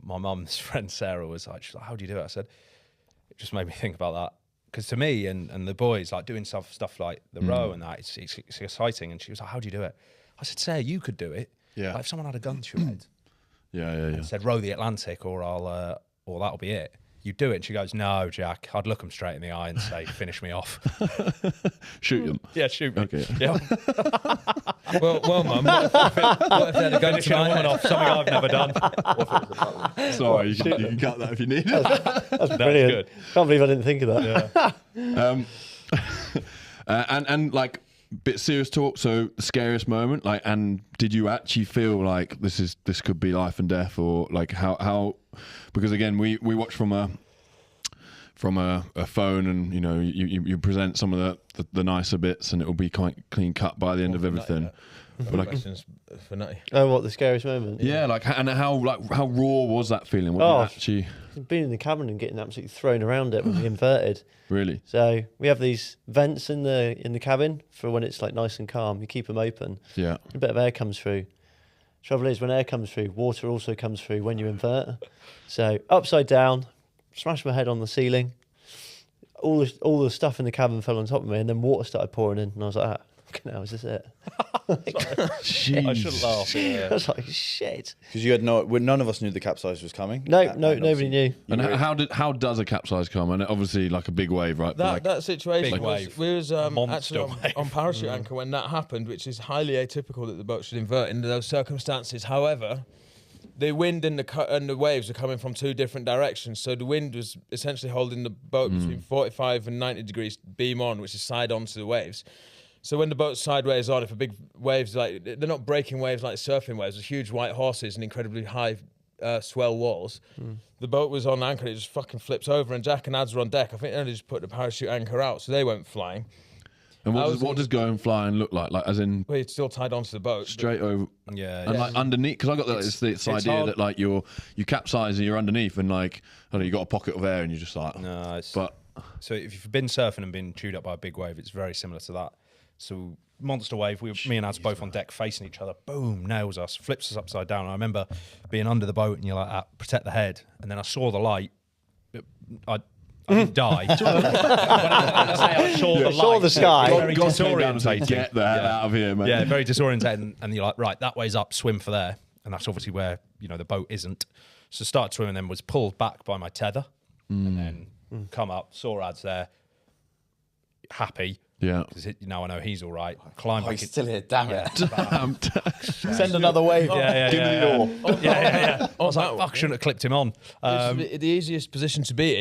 S1: My mum's friend Sarah was like, she's like, how do you do it? I said, it just made me think about that. Because to me and the boys, like doing stuff like the row and that, it's exciting. And she was like, how do you do it? I said, Sarah, you could do it.
S3: Yeah.
S1: Like if someone had a gun to your head
S3: Yeah.
S1: said, row the Atlantic or or that'll be it. You do it. And she goes, no, Jack. I'd look them straight in the eye and say, finish me off.
S3: Shoot them.
S1: Yeah, shoot me.
S3: Okay.
S1: Yeah.
S2: Well, Mum, what if they had a gun to my head?
S1: Off, something I've never done.
S3: Sorry, you can cut that if you need.
S6: That's brilliant.
S1: Good.
S6: Can't believe I didn't think of that.
S1: Yeah.
S3: And like bit serious talk. So the scariest moment, like, and did you actually feel like this could be life and death, or like how? Because again, we watch from a phone, and you know you present some of the nicer bits, and it will be quite clean cut by the end of everything. But like,
S2: Questions for Nutty.
S6: Oh, what, the scariest moment?
S3: yeah, like, and how raw was that feeling? What you actually
S6: Being in the cabin and getting absolutely thrown around it with the inverted.
S3: really?
S6: So we have these vents in the cabin for when it's like nice and calm. You keep them open.
S3: Yeah.
S6: A bit of air comes through. Trouble is, when air comes through, water also comes through when you invert. So upside down, smashed my head on the ceiling. All the stuff in the cabin fell on top of me, and then water started pouring in, and I was like, "Fucking hell, is this it?"
S1: I shouldn't laugh.
S6: I was like, "Shit."
S5: Because you had none of us knew the capsize was coming.
S6: Nobody knew.
S3: And how does a capsize come? And obviously like a big wave, right?
S2: That situation
S1: Big
S2: was,
S1: wave.
S2: we was
S1: Monster
S2: actually
S1: wave.
S2: on parachute anchor when that happened, which is highly atypical that the boat should invert in those circumstances. However, the wind and the waves are coming from two different directions. So the wind was essentially holding the boat between 45 and 90 degrees beam on, which is side on to the waves. So when the boat's sideways on, if a big waves, like, they're not breaking waves like surfing waves, there's huge white horses and incredibly high swell walls. The boat was on anchor, it just fucking flips over, and Jack and Ads were on deck. I think they only just put the parachute anchor out, so they went flying.
S3: And what does going flying look like? Like, as in
S2: Well, it's still tied onto the boat.
S3: straight over
S1: Yeah.
S3: and like underneath? Because I got that it's idea
S1: hard.
S3: that like you capsize and you're underneath, and like, I don't know, you got a pocket of air and you're just like,
S1: No, it's,
S3: but
S1: so if you've been surfing and been chewed up by a big wave, it's very similar to that. So monster wave, me and Ads both on deck facing each other, boom, nails us, flips us upside down. I remember being under the boat and you're like, protect the head. And then I saw the light. I didn't die. When I say I saw the light,
S6: saw the sky.
S1: very
S3: God came down and said,
S1: disorientating.
S3: get the hell out of here, man.
S1: Yeah, very disorientating. And you're like, right, that way's up, swim for there. And that's obviously where, you know, the boat isn't. So started swimming, then was pulled back by my tether, and then come up, saw Ads there, happy.
S3: Yeah.
S1: Because now I know he's all right. Climb back.
S5: He's still here, damn it.
S6: Send another wave.
S1: Yeah.
S5: Give me the door.
S1: Yeah. I was like, fuck, shouldn't have clipped him on.
S2: The easiest position to be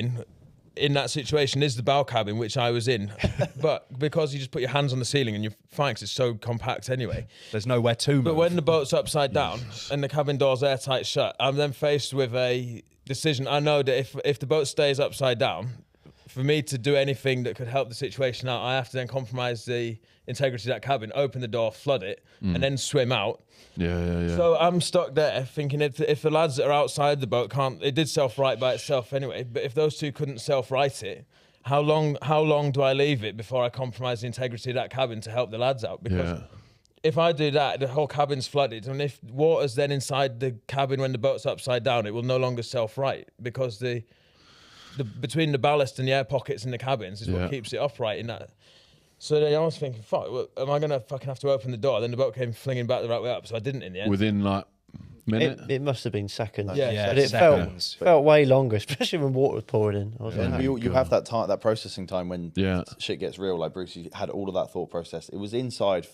S2: in that situation is the bow cabin, which I was in. But because you just put your hands on the ceiling and you're fine, because it's so compact anyway.
S1: There's nowhere to move.
S2: But when the boat's upside down and the cabin door's airtight shut, I'm then faced with a decision. I know that if the boat stays upside down, for me to do anything that could help the situation out, I have to then compromise the integrity of that cabin, open the door, flood it, and then swim out.
S3: Yeah.
S2: So I'm stuck there thinking if the lads that are outside the boat can't, it did self-right by itself anyway, but if those two couldn't self-right it, how long do I leave it before I compromise the integrity of that cabin to help the lads out? Because if I do that, the whole cabin's flooded, and if water's then inside the cabin when the boat's upside down, it will no longer self-right, because the between the ballast and the air pockets in the cabins is what keeps it upright in that. So then I was thinking, fuck, well, am I going to fucking have to open the door? Then the boat came flinging back the right way up, so I didn't in the end.
S3: Within like minute.
S6: It must have been seconds.
S2: Yeah,
S6: but it felt way longer, especially when water was pouring in. I was like,
S5: You have that time, that processing time when
S3: Yeah.
S5: shit gets real. Like Brucey had all of that thought process. It was inside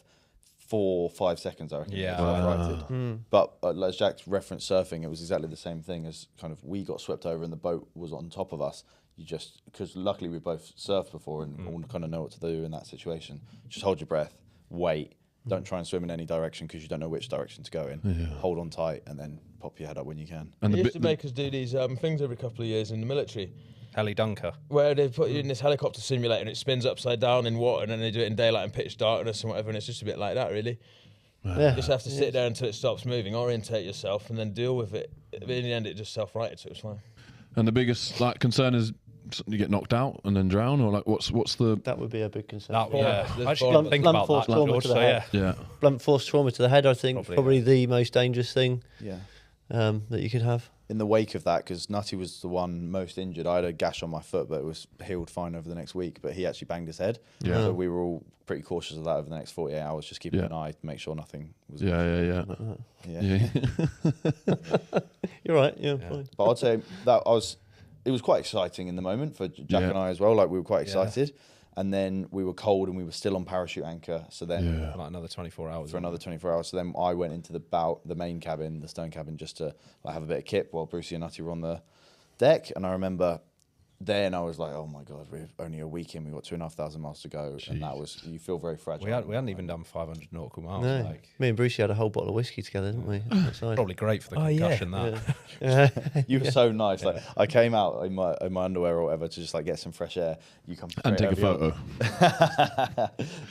S5: 4 or 5 seconds, I reckon.
S1: Yeah.
S5: But as Jack's referenced surfing, it was exactly the same thing as kind of we got swept over and the boat was on top of us. You just, because luckily we both surfed before and all kind of know what to do in that situation. Just hold your breath, wait. Don't try and swim in any direction because you don't know which direction to go in. Hold on tight and then pop your head up when you can.
S3: And
S2: they used to make us do these things every couple of years in the military.
S1: Heli Dunker.
S2: Where they put you in this helicopter simulator and it spins upside down in water and then they do it in daylight and pitch darkness and whatever, and it's just a bit like that, really. You just have to sit there until it stops moving, orientate yourself and then deal with it. But in the end, it just self-righted, so it was fine.
S3: And the biggest concern is you get knocked out and then drown, or what's the...
S6: That would be a big concern.
S1: I actually didn't think about that, George, so yeah.
S6: Blunt force trauma to the head, I think, probably the most dangerous thing that you could have.
S5: In the wake of that, because Nutty was the one most injured, I had a gash on my foot, but it was healed fine over the next week. But he actually banged his head. So we were all pretty cautious of that over the next 48 hours, just keeping an eye to make sure nothing was...
S3: Yeah.
S6: You're right, fine.
S5: But I'd say it was quite exciting in the moment for Jack and I as well. Like, we were quite excited. And then we were cold and we were still on parachute anchor. So then...
S1: Like another 24 hours.
S5: For another 24 hours. So then I went into the main cabin, the stern cabin, just to have a bit of kip while Brucey and Nutty were on the deck. And I remember then I was like, oh my God, we're only a week in. We've got 2,500 miles to go. Jeez. And that was... You feel very fragile.
S1: We hadn't even done 500 nautical miles.
S6: No. Me and Brucey had a whole bottle of whiskey together, didn't we?
S1: Probably great for the concussion, that.
S5: You were so nice. Like, I came out in my underwear or whatever to just get some fresh air. You come
S3: and take a photo.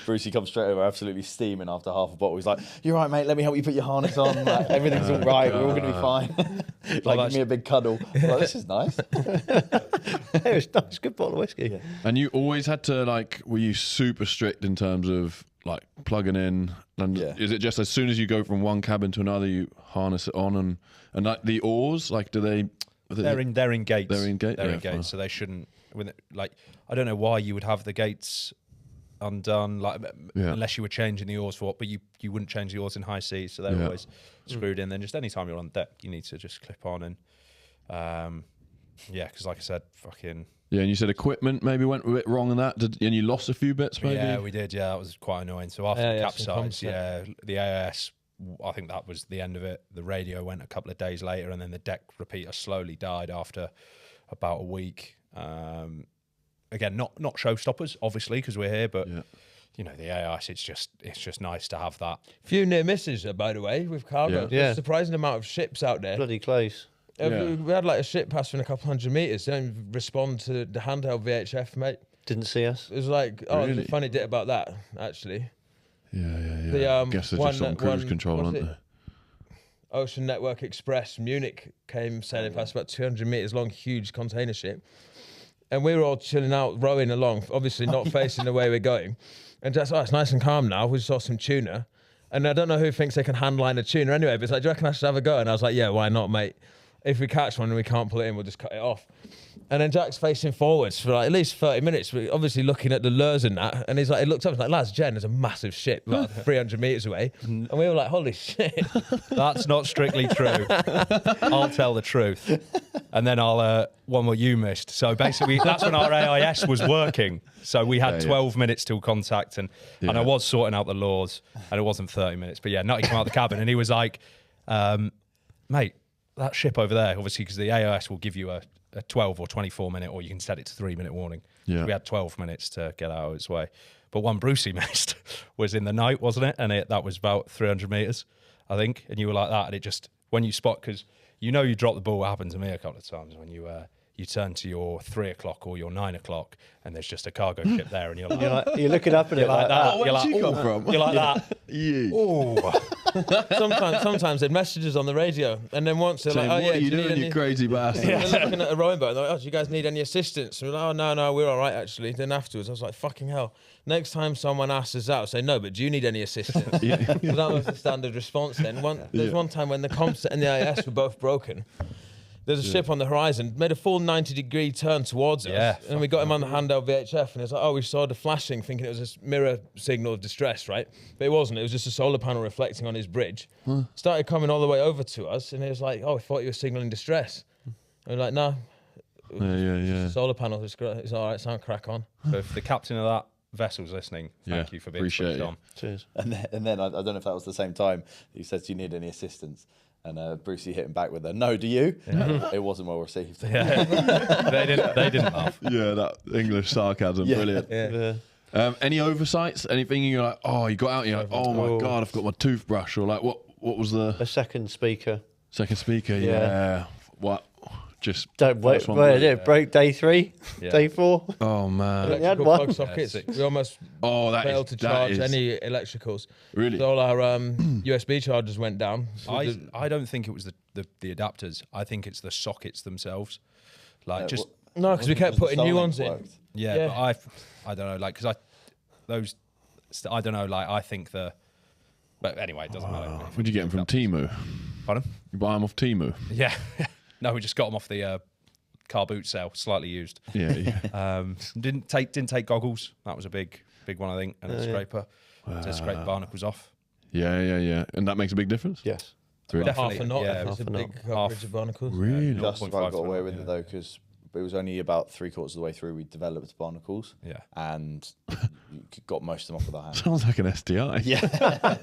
S5: Brucey comes straight over, absolutely steaming after half a bottle. He's like, "You're right, mate. Let me help you put your harness on. Like, everything's all right. We're all going to be fine." Give me a big cuddle. Like, this is nice.
S6: It was nice. Good bottle of whiskey. Yeah.
S3: And you always had to were you super strict in terms of plugging in? And is it just as soon as you go from one cabin to another, you harness it on and the oars? Do they?
S1: They're in gates.
S3: They're in gates.
S1: They're in gates, so they shouldn't. I don't know why you would have the gates undone, unless you were changing the oars for what, but you wouldn't change the oars in high seas, so they're always screwed in. Then just any time you're on deck, you need to just clip on and because like I said, fucking.
S3: Yeah, and you said equipment maybe went a bit wrong in that, and you lost a few bits maybe?
S1: Yeah, we did, that was quite annoying. So after the capsize, the AIS, I think that was the end of it. The radio went a couple of days later, and then the deck repeater slowly died after about a week. Again, not showstoppers, obviously, because we're here, but the AIS, it's just nice to have that.
S2: Few near misses, by the way, with cargo. There's a surprising amount of ships out there.
S6: Bloody close.
S2: We had a ship pass from a couple hundred meters. They don't even respond to the handheld VHF, mate.
S6: Didn't see us.
S2: It was there's a funny bit about that, actually.
S3: Yeah. I guess they're just on cruise control, aren't they?
S2: Ocean Network Express, Munich, came sailing past, about 200 meters long, huge container ship. And we were all chilling out, rowing along, obviously not facing the way we're going. And just, it's nice and calm now. We saw some tuna. And I don't know who thinks they can handline a tuna anyway, but it's do you reckon I should have a go? And I was like, yeah, why not, mate? If we catch one and we can't pull it in, we'll just cut it off. And then Jack's facing forwards for at least 30 minutes, obviously looking at the lures and that. And he looked up and was like, lads, Jen, there's a massive ship about 300 meters away. And we were like, holy shit.
S1: That's not strictly true. I'll tell the truth. And then I'll, one what you missed. So basically, that's when our AIS was working. So we had 12 minutes till contact and I was sorting out the lures and it wasn't 30 minutes. But Nutty came out of the cabin and he was like, mate, that ship over there, obviously, because the AIS will give you a 12 or 24 minute, or you can set it to 3-minute warning. Yeah. So we had 12 minutes to get out of its way. But one Brucey missed was in the night, wasn't it? And that was about 300 meters, I think. And you were like that. And it just, when you spot, because you drop the ball, it happened to me a couple of times when you turn to your 3 o'clock or your 9 o'clock and there's just a cargo ship there and you're
S6: you're looking up at it like that.
S3: Where did you come from?
S1: You're like that.
S2: Sometimes they'd messages on the radio and then once they're
S3: saying,
S2: like,
S3: what are you doing, you crazy bastard?
S2: They're looking at a rowing boat and they're like, do you guys need any assistance? And we're like, no, we're all right actually. Then afterwards I was like, fucking hell. Next time someone asks us out, say, no, but do you need any assistance? That was the standard response then. There's one time when the comms and the IS were both broken. there's a ship on the horizon, made a full 90-degree turn towards us. And we got him on the handheld VHF, and it's like, oh, we saw the flashing, thinking it was a mirror signal of distress, right? But it wasn't. It was just a solar panel reflecting on his bridge. Started coming all the way over to us, and it was like, oh, I thought you were signaling distress. And we're like, no. Solar panel, it's all right, sound crack on.
S1: So if the captain of that vessel's listening, thank you for being switched on.
S6: Cheers.
S5: And then I don't know if that was the same time he said, "Do you need any assistance?" And Brucey hit him back with a "No, do you?" It wasn't well received.
S1: They didn't laugh.
S3: Yeah, that English sarcasm, brilliant. Any oversights? Anything you're like, oh, you got out, and you're like, oh my god, I've got my toothbrush, or like, what was the
S6: second speaker?
S3: Second speaker, yeah. What? Just
S6: don't wait. Where did it break? Day 3, day 4.
S3: Oh man,
S2: electrical plug sockets. We almost failed to charge any electricals.
S3: Really?
S2: So all our USB chargers went down. So
S1: I don't think it was the adapters. I think it's the sockets themselves. Like
S2: no, because we kept putting new ones in.
S1: Yeah, but I don't know, like because I don't know, like I think the. But anyway, it doesn't matter.
S3: Where'd you get them from? Temu?
S1: Pardon?
S3: You buy them off Temu?
S1: Yeah. No, we just got them off the car boot sale, slightly used.
S3: Yeah.
S1: Didn't take goggles. That was a big one, I think, and a scraper to scrape the barnacles off.
S3: Yeah. And that makes a big difference?
S6: Yes.
S1: Definitely.
S2: Half a knot.
S1: Yeah,
S2: it was a big coverage of barnacles.
S3: Really?
S5: Just about got away with it though, because it was only about 3/4 of the way through we developed barnacles.
S1: Yeah.
S5: And you got most of them off with our hands.
S3: Sounds like an STI.
S5: Yeah.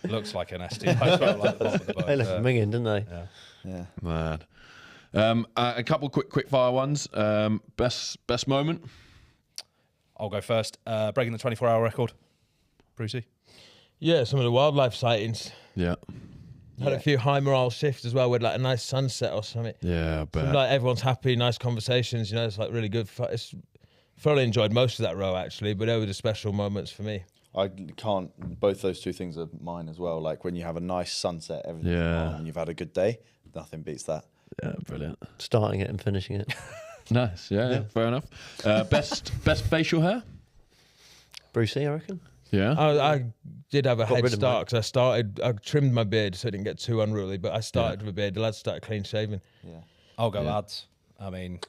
S1: Looks like an STI. Like the bottom of the boat.
S6: They left minging, didn't they?
S5: Yeah.
S3: Mad. A couple quick fire ones. Best moment.
S1: I'll go first. Breaking the 24-hour record. Brucey.
S2: Yeah, some of the wildlife sightings.
S3: Yeah.
S2: Had a few high morale shifts as well with like a nice sunset or something.
S3: Yeah, I bet.
S2: Like everyone's happy, nice conversations. You know, it's like really good. It's thoroughly enjoyed most of that row actually, but they were the special moments for me.
S5: I can't. Both those two things are mine as well. Like when you have a nice sunset, everything's calm, and you've had a good day. Nothing beats that.
S3: Yeah, brilliant.
S6: Starting it and finishing it.
S3: Nice. Yeah, fair enough. Best facial hair.
S6: Brucey, I reckon.
S3: Yeah.
S2: I did have a head
S6: rid of
S2: start because I trimmed my beard so it didn't get too unruly, but I started with a beard. The lads started clean shaven.
S5: Yeah.
S1: I'll go lads. I mean,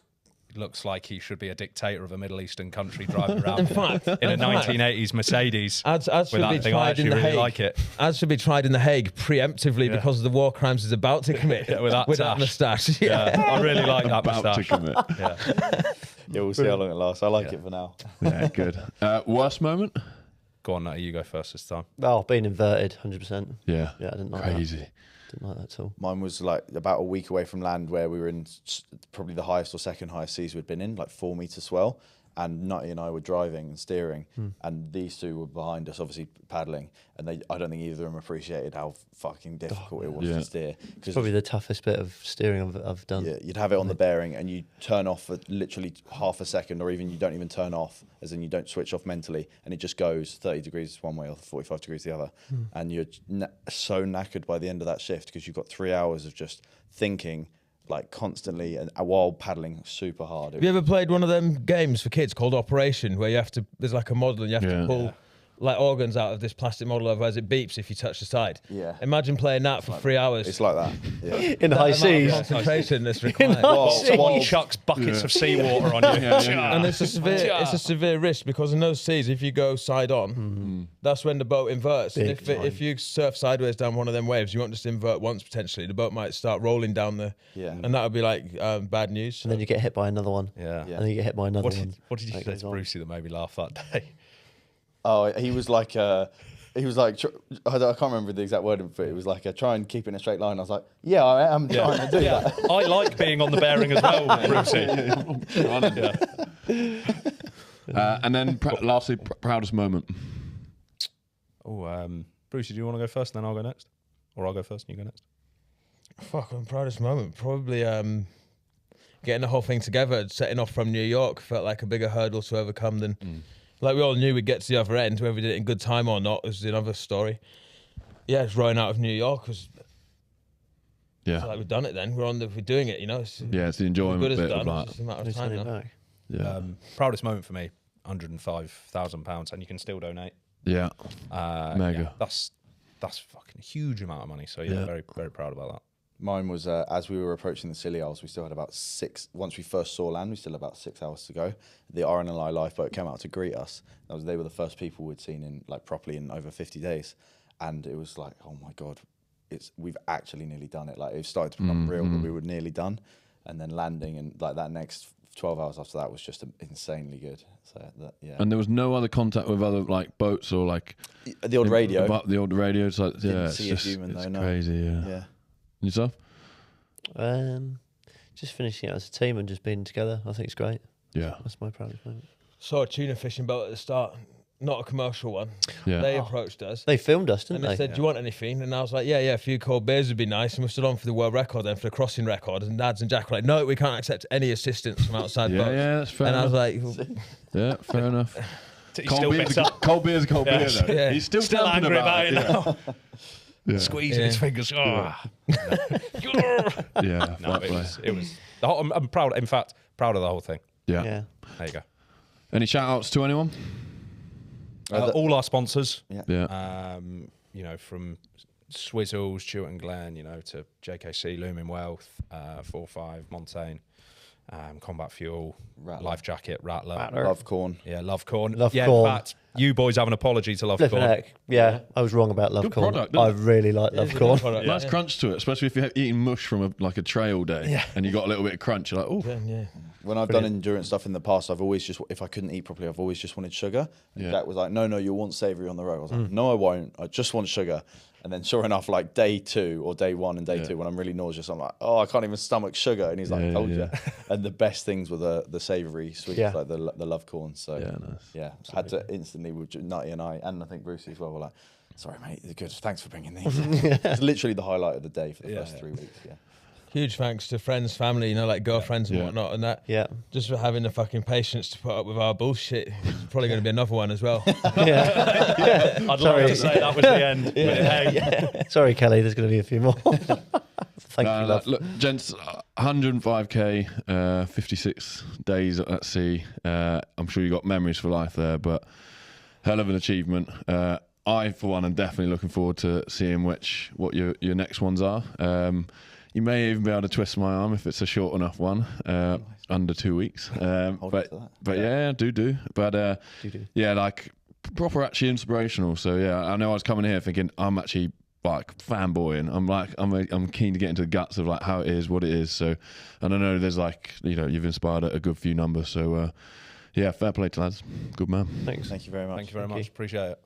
S1: it looks like he should be a dictator of a Middle Eastern country driving around in a 1980s Mercedes.
S2: Ads should be tried in the Hague.
S1: Like it.
S2: Ads should be tried in the Hague preemptively because of the war crimes he's about to commit
S1: with that
S2: moustache.
S1: I really like that moustache.
S5: Yeah, we'll see how long it lasts. I like it for now.
S3: Yeah, good. Worst moment.
S1: Go on, Nutty, you go first this time.
S6: Oh, being inverted, 100%.
S3: Yeah.
S6: Yeah, I didn't like
S3: Crazy.
S6: that. Didn't like that at all.
S5: Mine was like about a week away from land where we were in probably the highest or second highest seas we'd been in, like 4 meter swell. And Nutty and I were driving and steering, and these two were behind us, obviously paddling. And I don't think either of them appreciated how fucking difficult it was to steer.
S6: It's probably the toughest bit of steering I've done.
S5: Yeah, you'd have it on the bearing, and you turn off for literally half a second, or even you don't even turn off, as in you don't switch off mentally, and it just goes 30 degrees one way or 45 degrees the other. And you're so knackered by the end of that shift because you've got 3 hours of just thinking, like constantly, and while paddling super hard.
S2: Have you ever played one of them games for kids called Operation, where there's like a model and you have to pull like organs out of this plastic model, otherwise it beeps if you touch the side?
S5: Yeah.
S2: Imagine playing that for 3 hours.
S5: It's like that. Yeah.
S6: In high seas.
S2: Concentration that's required.
S1: One chucks buckets of seawater on you.
S2: And it's a severe risk because in those seas, if you go side on, that's when the boat inverts. And if you surf sideways down one of them waves, you won't just invert once potentially. The boat might start rolling down the, and that would be like bad news.
S6: And then you get hit by another one.
S1: Yeah.
S6: And then you get hit by another one.
S1: What did you say to Brucey that made me laugh that day?
S5: Oh, he was like, I can't remember the exact word, but it was like, try and keep it in a straight line. I was like, yeah, I am trying to do that.
S1: I like being on the bearing as well, Brucey.
S3: And then lastly, proudest moment.
S1: Oh, Brucey, do you want to go first and then I'll go next? Or I'll go first and you go next?
S2: Fuck, my proudest moment. Probably getting the whole thing together, setting off from New York felt like a bigger hurdle to overcome than... Like we all knew we'd get to the other end, whether we did it in good time or not was another story. Yeah, just rowing out of New York was...
S3: Yeah.
S2: Like we've done it then. We're doing it, you know. It's
S3: the enjoyment
S2: good as
S3: bit
S2: done.
S3: of that.
S2: It's just a matter of time now.
S6: Back.
S3: Yeah.
S1: Proudest moment for me, £105,000, and you can still donate.
S3: Yeah. Mega.
S1: Yeah, that's fucking a huge amount of money. So yeah, very, very proud about that.
S5: Mine was as we were approaching the Scilly Isles, we still had about 6. Once we first saw land, we still had about 6 hours to go. The RNLI lifeboat came out to greet us. They were the first people we'd seen in like properly in over 50 days, and it was like, oh my god, we've actually nearly done it. Like it started to become real that we were nearly done, and then landing and like that next 12 hours after that was just insanely good. So yeah.
S3: And there was no other contact with other like boats or like
S5: the old radio.
S3: The old radio. It's like
S5: Didn't see a human
S3: it's
S5: though.
S3: crazy.
S5: No.
S3: Yeah. Yourself?
S6: Just finishing it as a team and just being together. I think it's great.
S3: Yeah.
S6: That's my proudest moment.
S2: Saw a tuna fishing boat at the start, not a commercial one.
S3: Yeah.
S2: They approached us.
S6: They filmed us, didn't
S2: And they said, do you want anything? And I was like, yeah, a few cold beers would be nice. And we're still on for the world record then, for the crossing record. And Dads and Jack were like, no, we can't accept any assistance from outside boats.
S3: Yeah, that's fair
S2: and
S3: enough.
S2: I was like,
S3: Yeah, fair enough.
S1: Cold
S3: Beer's a cold beer though.
S2: Yeah.
S3: He's still
S1: angry about it now.
S3: Yeah.
S1: Squeezing his fingers. Oh.
S3: Yeah,
S1: No, it was the whole, I'm proud. In fact, proud of the whole thing.
S3: yeah.
S1: There you go.
S3: Any shout outs to anyone?
S1: All our sponsors.
S3: Yeah.
S1: You know, from Swizzles, Stewart and Glenn, you know, to JKC, Lumen Wealth, 4-5, Montaigne, Combat Fuel,
S5: Rattler.
S1: Life Jacket, Rattler.
S5: Love corn.
S1: Yeah, Love Corn.
S6: Love
S1: yeah,
S6: Corn.
S1: In fact, you boys have an apology to Love
S6: Flipping
S1: Corn.
S6: heck. Yeah, I was wrong about Love
S3: Good
S6: Corn.
S3: product,
S6: I
S3: isn't it?
S6: really like Love Corn.
S3: Nice crunch to it, especially if you're eating mush from a trail all day and you got a little bit of crunch. You're like, oh,
S2: yeah.
S5: When I've done endurance stuff in the past, I've always just, if I couldn't eat properly, I've always just wanted sugar. And
S3: Yeah.
S5: Jack was like, no, you'll want savoury on the road. I was like, no, I won't. I just want sugar. And then sure enough, like day 2 or day 1 and day 2, when I'm really nauseous, I'm like, oh, I can't even stomach sugar. And he's like, told you. And the best things were the savoury sweets, like the Love Corn. So
S3: nice.
S5: I had to instantly with Nutty and I think Brucey as well, were like, sorry, mate, they're good. Thanks for bringing these. It's literally the highlight of the day for the first 3 weeks. Yeah.
S2: Huge thanks to friends, family, you know, like girlfriends and whatnot, and that.
S6: Yeah.
S2: Just for having the fucking patience to put up with our bullshit. There's probably going to be another one as well.
S6: Yeah.
S1: I'd love to say that was the end. But hey,
S6: Sorry, Kelly, there's going to be a few more. Thank you, love.
S3: Look, gents, 105k, 56 days at sea. I'm sure you got memories for life there, but hell of an achievement. I, for one, am definitely looking forward to seeing what your next ones are. You may even be able to twist my arm if it's a short enough one, under 2 weeks. But yeah, do. But yeah, like proper actually inspirational. So yeah, I know I was coming here thinking I'm actually like fanboying. I'm keen to get into the guts of like how it is, what it is. So, and I know there's like, you know, you've inspired a good few numbers. So yeah, fair play to lads. Good man.
S6: Thanks.
S5: Thank you very much.
S1: thank you very much. Appreciate it.